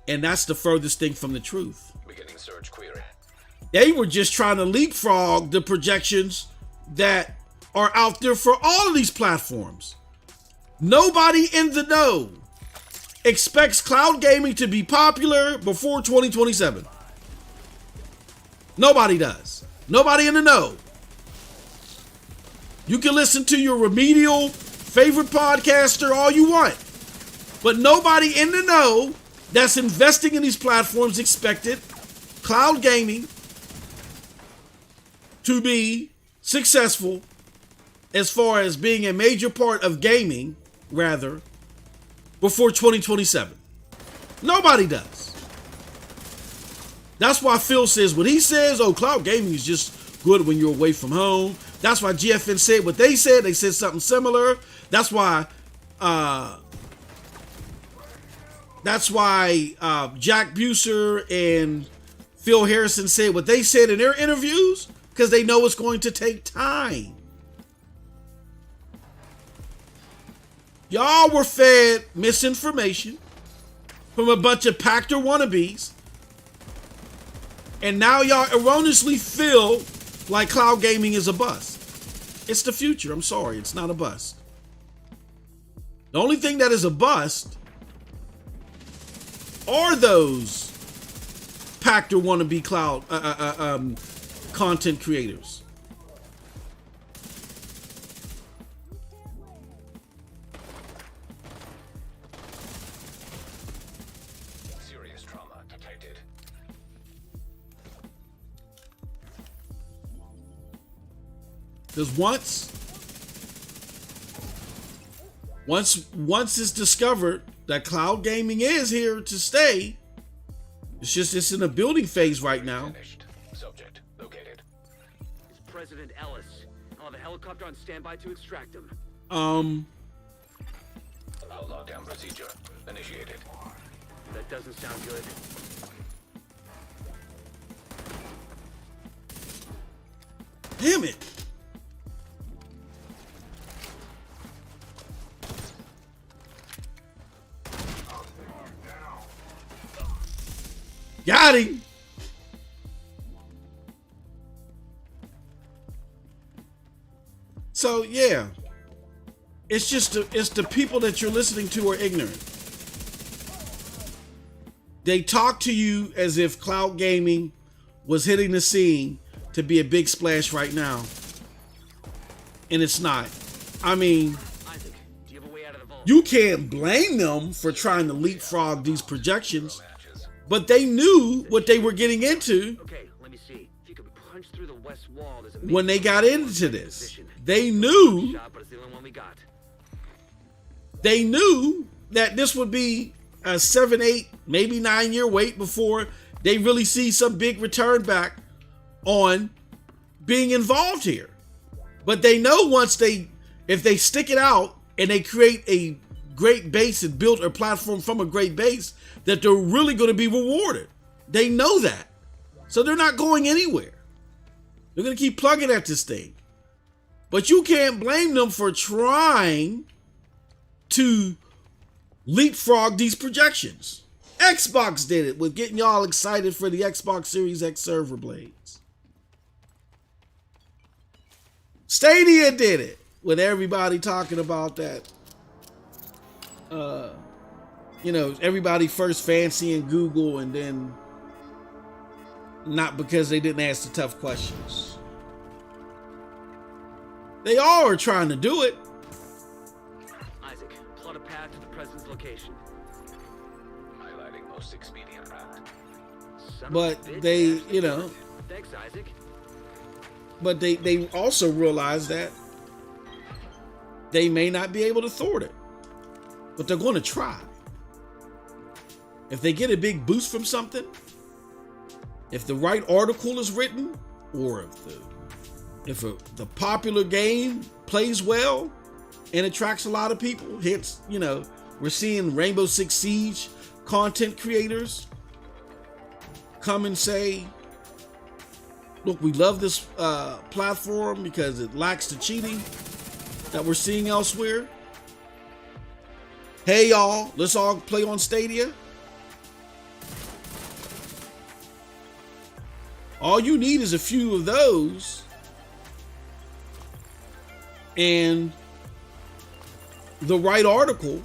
And that's the furthest thing from the truth. Beginning search query. They were just trying to leapfrog the projections that are out there for all of these platforms. Nobody in the know expects cloud gaming to be popular before 2027. Nobody does. Nobody in the know. You can listen to your remedial favorite podcaster all you want, but nobody in the know that's investing in these platforms expected cloud gaming to be successful as far as being a major part of gaming, rather, before 2027. Nobody does. That's why Phil says what he says, oh, cloud gaming is just good when you're away from home. That's why GFN said what they said. They said something similar. That's why Jack Buser and Phil Harrison said what they said in their interviews, because they know it's going to take time. Y'all were fed misinformation from a bunch of Pactor wannabes, and now y'all erroneously feel like cloud gaming is a bust. It's the future. I'm sorry, it's not a bust. The only thing that is a bust are those Pactor wannabe cloud content creators. Serious trauma detected. Because once it's discovered that cloud gaming is here to stay, it's in a building phase right now. Finished. Subject located. It's President Ellis. I'll have a helicopter on standby to extract him. Allow lockdown procedure initiated. That doesn't sound good. Damn it. Got him. So yeah, it's the people that you're listening to are ignorant. They talk to you as if cloud gaming was hitting the scene to be a big splash right now, and it's not. I mean, Isaac, do you have a way out of the vault? you can't blame them for trying to leapfrog these projections, but they knew what they were getting into Okay, let me see. If you can punch through the west wall, there's a when they got into this. position. They knew Shot, but it's the only one we got. they knew that this would be a 7, 8, maybe 9 year wait before they really see some big return back on being involved here. But they know if they stick it out and they create a great base and built a platform from a great base, that they're really going to be rewarded. They know that. So they're not going anywhere. They're going to keep plugging at this thing. But you can't blame them for trying to leapfrog these projections. Xbox did it with getting y'all excited for the Xbox Series X server blades. Stadia did it with everybody talking about that. Everybody first fancying Google and then not because they didn't ask the tough questions. They all are trying to do it. Isaac, plot a path to the president's location. Highlighting most expedient route. Son of But a bitch, they, actually. Thanks, Isaac. but they also realize that they may not be able to thwart it. But they're going to try. If they get a big boost from something, if the right article is written, or if the popular game plays well and attracts a lot of people, hence, we're seeing Rainbow Six Siege content creators come and say, look, we love this platform because it lacks the cheating that we're seeing elsewhere. Hey, y'all, let's all play on Stadia. All you need is a few of those and the right article,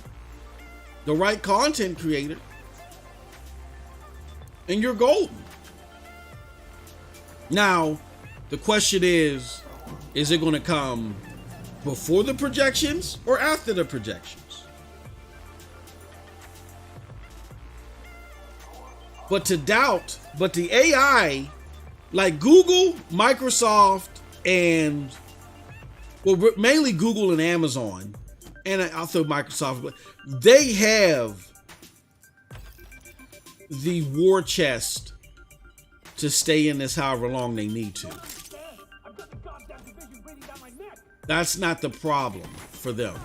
the right content creator, and you're golden. Now, the question is it going to come before the projections or after the projections? But the AI, like Google, Microsoft, and mainly Google and Amazon, and I'll throw Microsoft, but they have the war chest to stay in this however long they need to. That's not the problem for them.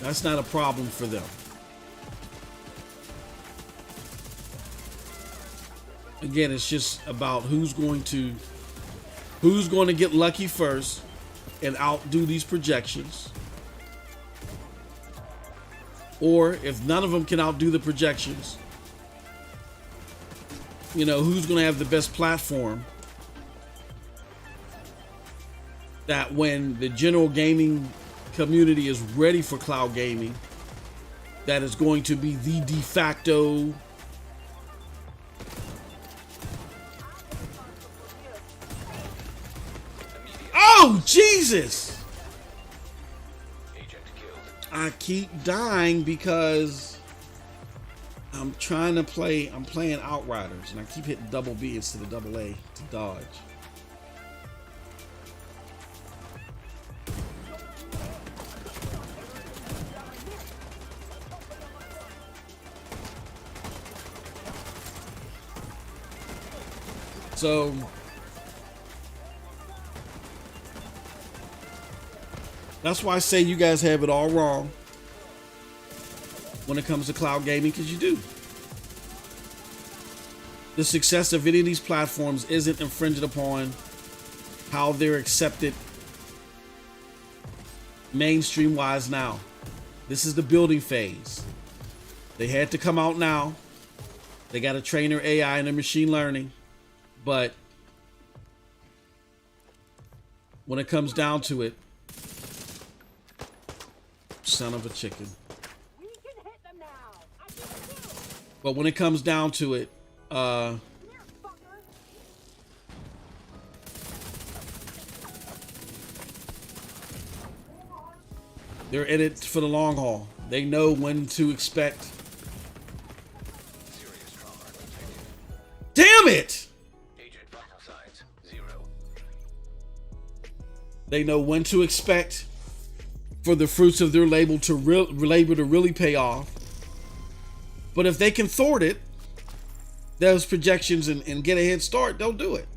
That's not a problem for them. Again, it's just about who's going to get lucky first and outdo these projections. Or if none of them can outdo the projections, who's going to have the best platform that when the general gaming community is ready for cloud gaming, that is going to be the de facto Oh, Jesus! Agent killed. I keep dying because I'm playing Outriders and I keep hitting double B instead of double A to dodge. So that's why I say you guys have it all wrong when it comes to cloud gaming, because you do. The success of any of these platforms isn't infringed upon how they're accepted mainstream wise now. This is the building phase. They had to come out now. They got to train their AI and their machine learning. But when it comes down to it, son of a chicken. But when it comes down to it, they're in it for the long haul. They know when to expect. Serious trauma detected. Damn it! Agent vital signs 0. They know when to expect for the fruits of their labor to really pay off. But if they can thwart it, those projections, and get a head start, they'll do it.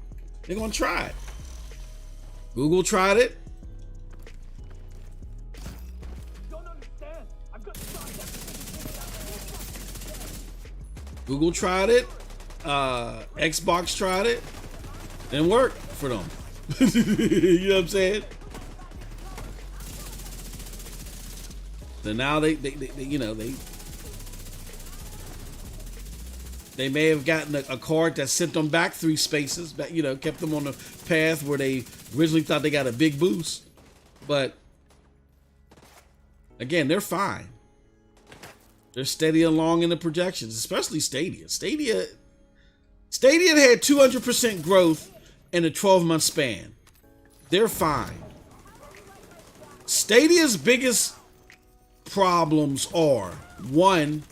They're going to try it. Google tried it. Google tried it. Xbox tried it. Didn't work for them. You know what I'm saying? So now they may have gotten a card that sent them back 3 spaces, but kept them on the path where they originally thought they got a big boost. But again, they're fine. They're steady along in the projections, especially Stadia. Stadia had 200% growth in a 12-month span. They're fine. Stadia's biggest problems are, one,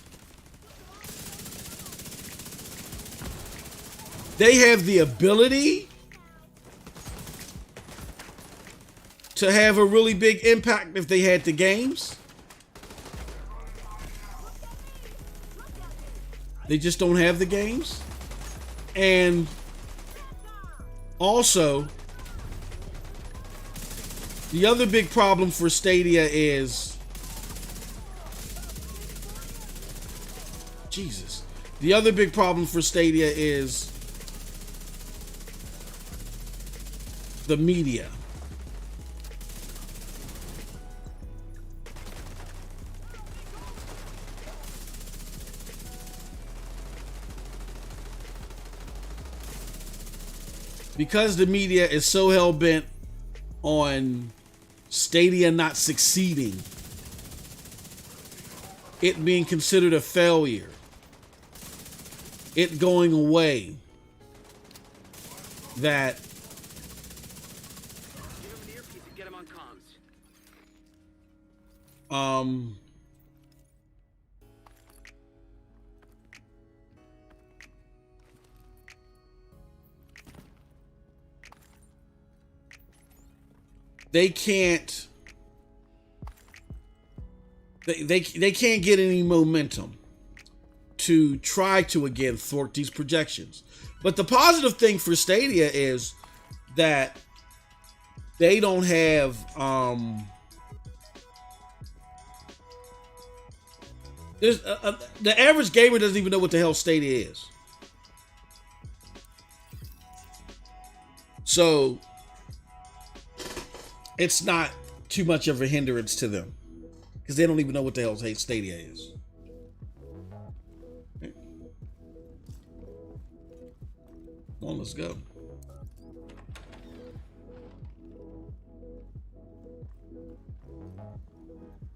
they have the ability to have a really big impact if they had the games. They just don't have the games. And also, the other big problem for Stadia is, Jesus. The other big problem for Stadia is the media. Because the media is so hell-bent on Stadia not succeeding, it being considered a failure, it going away, that Give him an earpiece and get him on comms. They can't they can't get any momentum to try to again thwart these projections. But the positive thing for Stadia is that they don't have the average gamer doesn't even know what the hell Stadia is. So it's not too much of a hindrance to them because they don't even know what the hell Stadia is. Come on, let's go.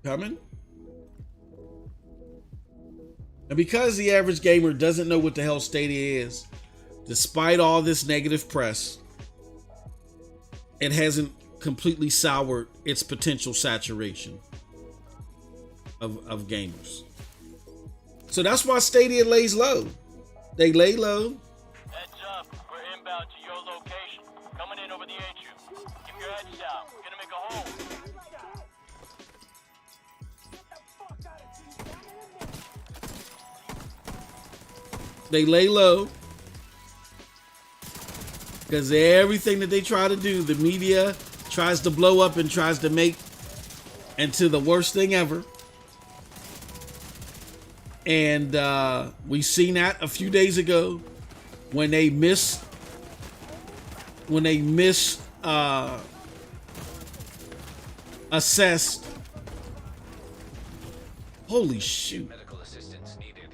Coming? And because the average gamer doesn't know what the hell Stadia is, despite all this negative press, it hasn't completely soured its potential saturation of gamers. So that's why Stadia lays low. They lay low. Heads up, we're inbound to your location. Coming in over the HU. Keep your heads down. We're gonna make a hole. They lay low because everything that they try to do, the media tries to blow up and tries to make into the worst thing ever. And we seen that a few days ago when they assessed. Holy shoot. Medical assistance needed.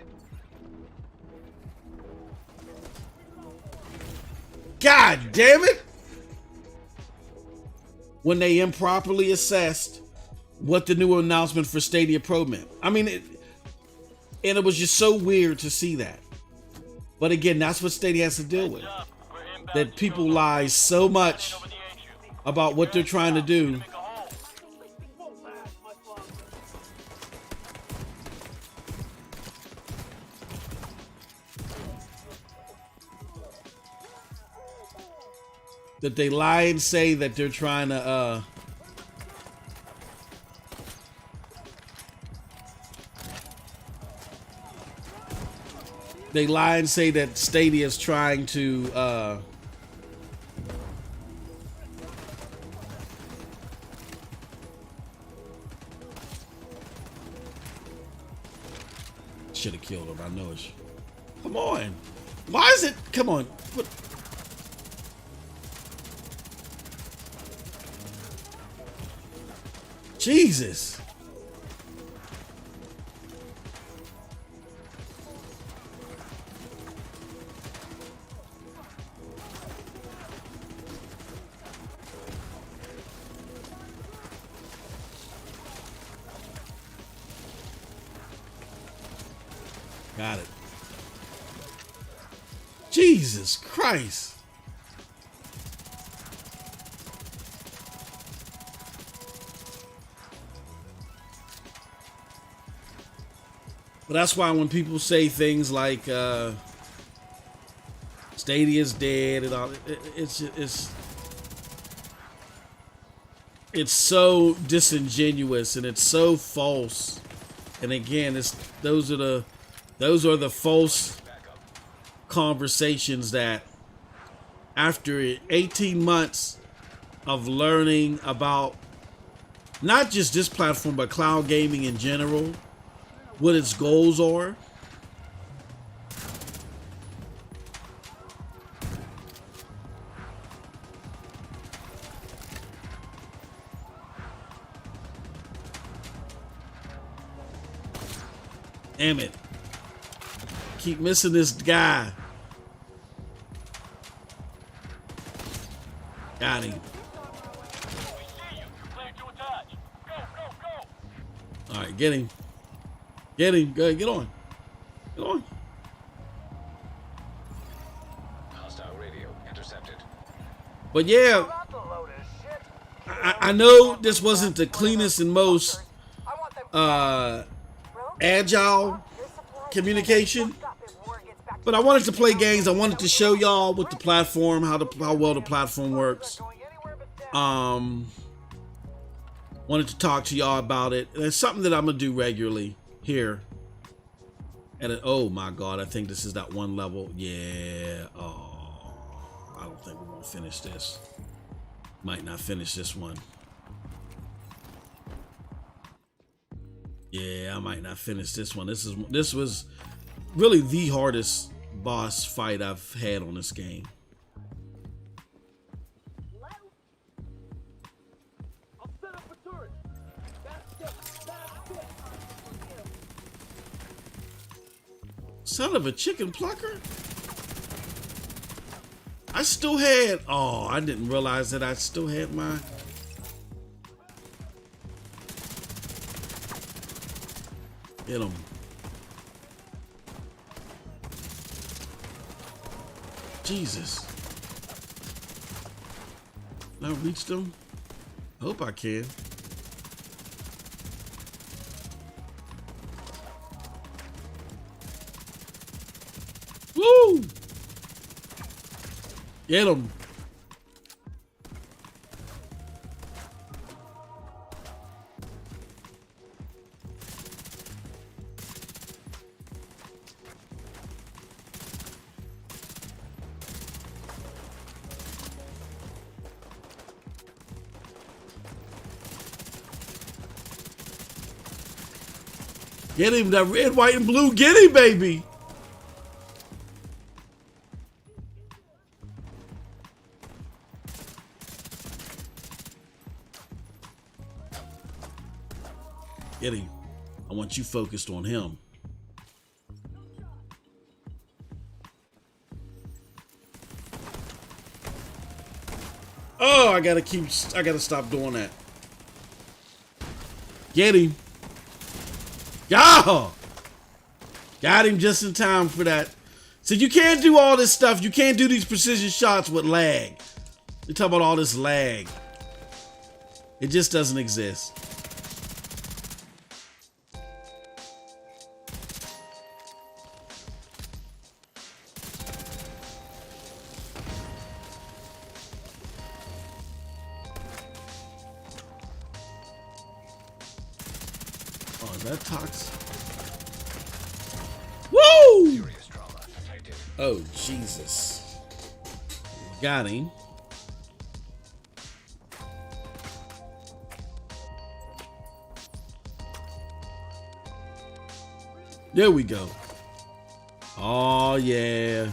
God damn it! When they improperly assessed what the new announcement for Stadia Pro meant. I mean, it was just so weird to see that. But again, that's what Stadia has to deal with. That people lie so much about what they're trying to do. That they lie and say that they're trying to They lie and say that Stadia is trying to should have killed him. I know it. Come on. Why is it? Come on. What? Jesus. Got it. Jesus Christ. But that's why when people say things like Stadia's dead and all, it's so disingenuous and it's so false. And again, those are the false conversations that after 18 months of learning about not just this platform but cloud gaming in general, what its goals are, damn it. Keep missing this guy. Got him. All right, get him. Get him. Go ahead, get on. Get on. Hostile radio intercepted. But yeah, I know this wasn't the cleanest and most agile communication, but I wanted to play games. I wanted to show y'all what the platform, how well the platform works. Wanted to talk to y'all about it. And it's something that I'm gonna do regularly here. And oh my God, I think this is that one level. Yeah. Oh, I don't think we're gonna finish this. Might not finish this one. Yeah, I might not finish this one. This was really the hardest boss fight I've had on this game. Son of a chicken plucker. I still had, oh, I didn't realize that I still had my, hit him. Jesus. Can I reach them? I hope I can. Woo! Get him. Get him, that red, white, and blue. Get him, baby. Get him. I want you focused on him. Oh, I gotta stop doing that. Get him. Yeah! Got him just in time for that. So you can't do all this stuff. You can't do these precision shots with lag. You talk about all this lag. It just doesn't exist. Oh, is that toxic? Woo! Serious trauma. Oh, Jesus. Got him. There we go. Oh, yeah.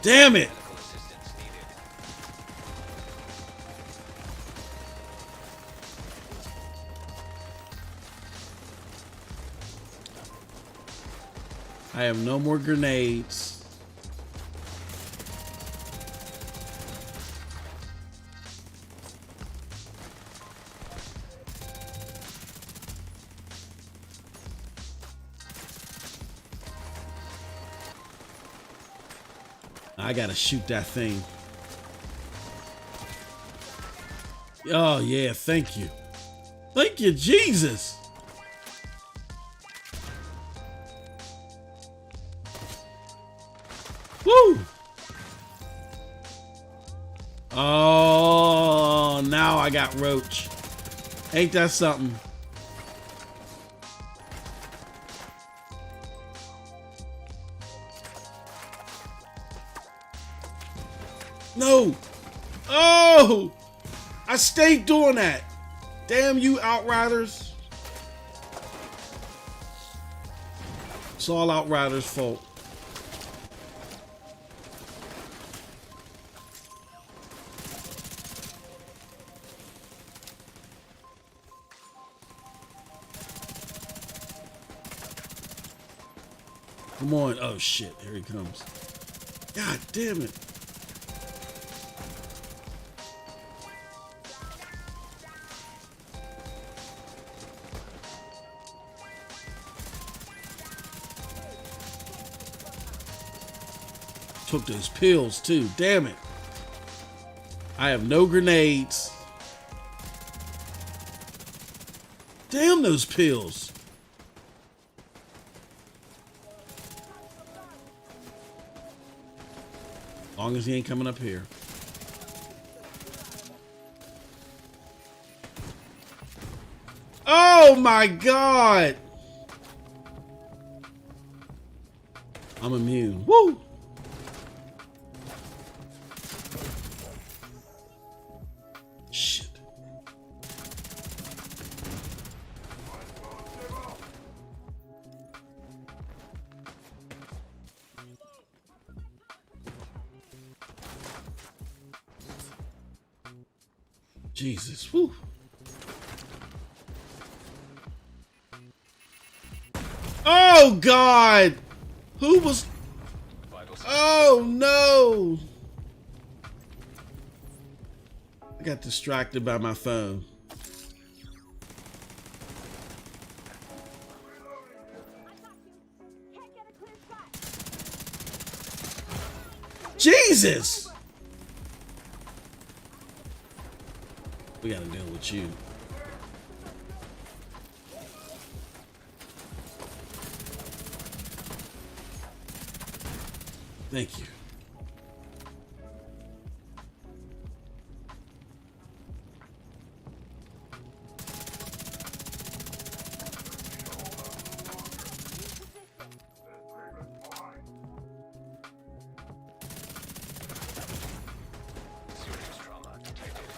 Damn it. Medical assistance needed. I have no more grenades. I gotta shoot that thing. Oh, yeah, thank you. Thank you, Jesus. Woo! Oh, now I got roach. Ain't that something? No. Oh, I stayed doing that. Damn you, Outriders. It's all Outriders' fault. Come on. Oh, shit. Here he comes. God damn it. Took those pills too. Damn it. I have no grenades. Damn those pills. Long as he ain't coming up here. Oh my God. I'm immune. Woo. Shit. Jesus. Woo. Oh God. Who was? Oh no. I got distracted by my phone. Jesus! We gotta deal with you. Thank you. Serious trauma detected.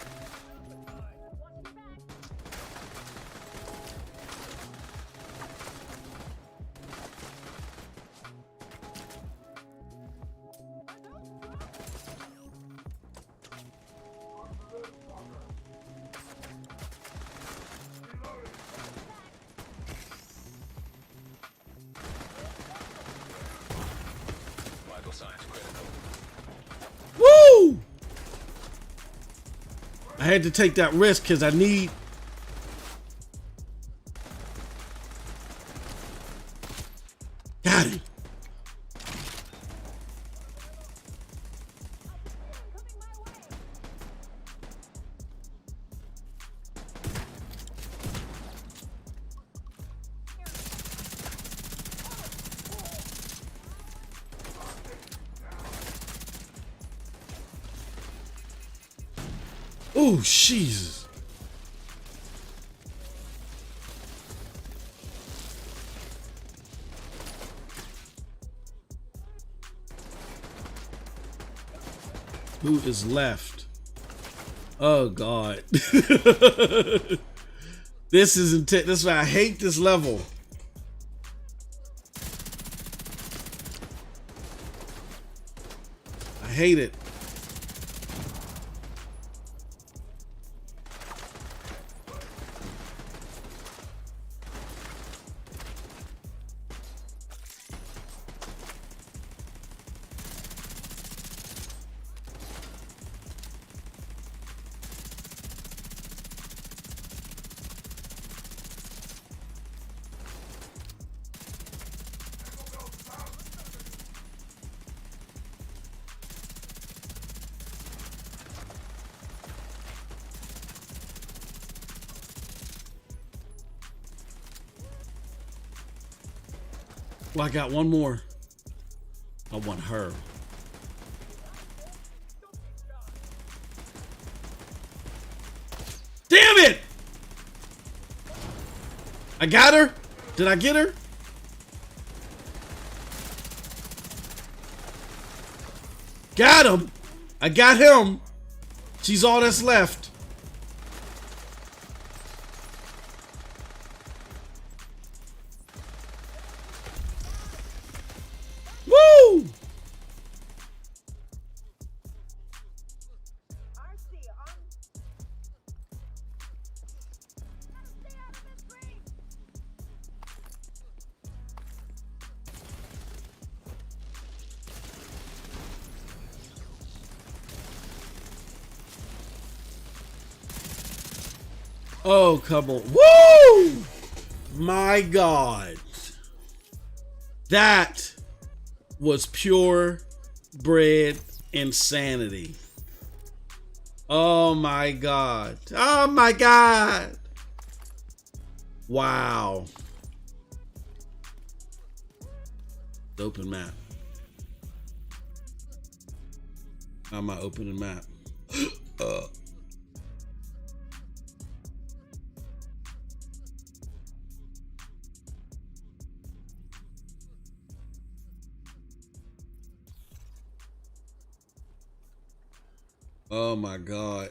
Vital signs critical. Woo! I had to take that risk because I need. Got him. Oh, Jesus. Who is left? Oh God. This is intense. This is why I hate this level. I hate it. Well, I got one more. I want her. Damn it! I got her. Did I get her? Got him. I got him. She's all that's left. Woo! Oh, come on. Woo! My God. That was pure bred insanity. Oh my God. Oh my God. Wow. Open map. How am I opening map? Oh my God.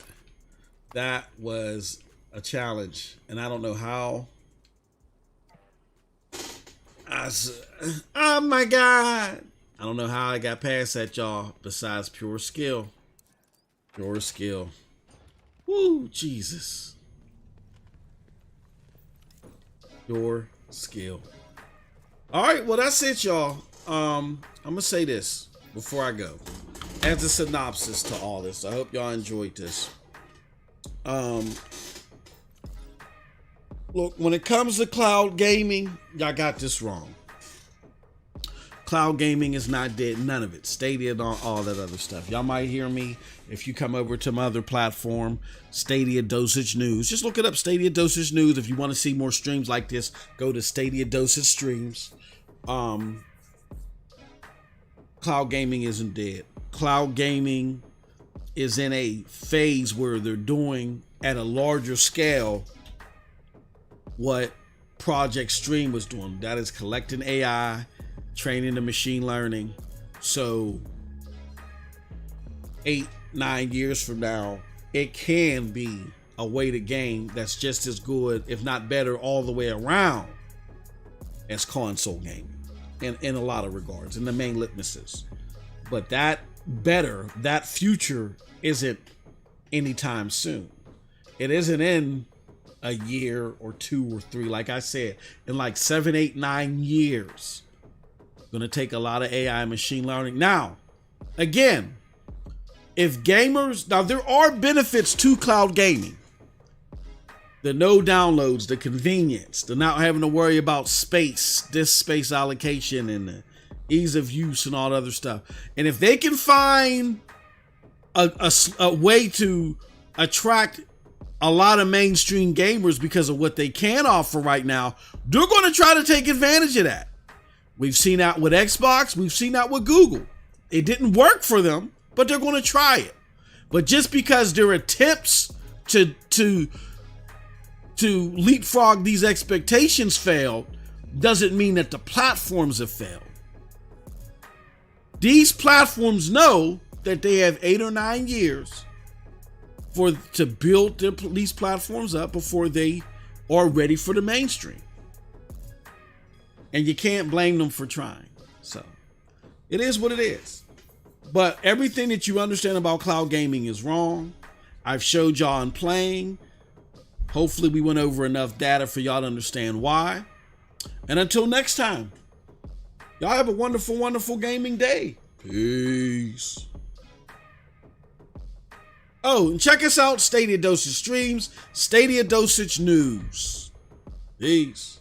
That was a challenge. And I don't know how. Oh my God. I don't know how I got past that, y'all, besides pure skill. Pure skill. Woo, Jesus. Pure skill. All right, well, that's it, y'all. I'm going to say this before I go. As a synopsis to all this, I hope y'all enjoyed this. Look, when it comes to cloud gaming, y'all got this wrong. Cloud gaming is not dead, none of it. Stadia and all that other stuff. Y'all might hear me if you come over to my other platform, Stadia Dosage News. Just look it up, Stadia Dosage News. If you want to see more streams like this, go to Stadia Dosage Streams. Cloud gaming isn't dead. Cloud gaming is in a phase where they're doing at a larger scale what Project Stream was doing. That is collecting AI, training the machine learning. So 8-9 years from now, it can be a way to game that's just as good, if not better, all the way around as console gaming in a lot of regards, in the main litmuses. But that future isn't anytime soon. It isn't in a year or 2 or 3. Like I said, in like 7, 8, 9 years, gonna take a lot of AI machine learning. Now, again, if gamers, now there are benefits to cloud gaming. The no downloads, the convenience, the not having to worry about disk space allocation, and the ease of use and all that other stuff. And if they can find a way to attract a lot of mainstream gamers because of what they can offer right now, they're going to try to take advantage of that. We've seen that with Xbox. We've seen that with Google. It didn't work for them, but they're going to try it. But just because their attempts to leapfrog these expectations failed doesn't mean that the platforms have failed. These platforms know that they have 8 or 9 years to build these platforms up before they are ready for the mainstream. And you can't blame them for trying. So it is what it is. But everything that you understand about cloud gaming is wrong. I've showed y'all on playing. Hopefully we went over enough data for y'all to understand why. And until next time, y'all have a wonderful, wonderful gaming day. Peace. Oh, and check us out, Stadia Dosage Streams, Stadia Dosage News. Peace.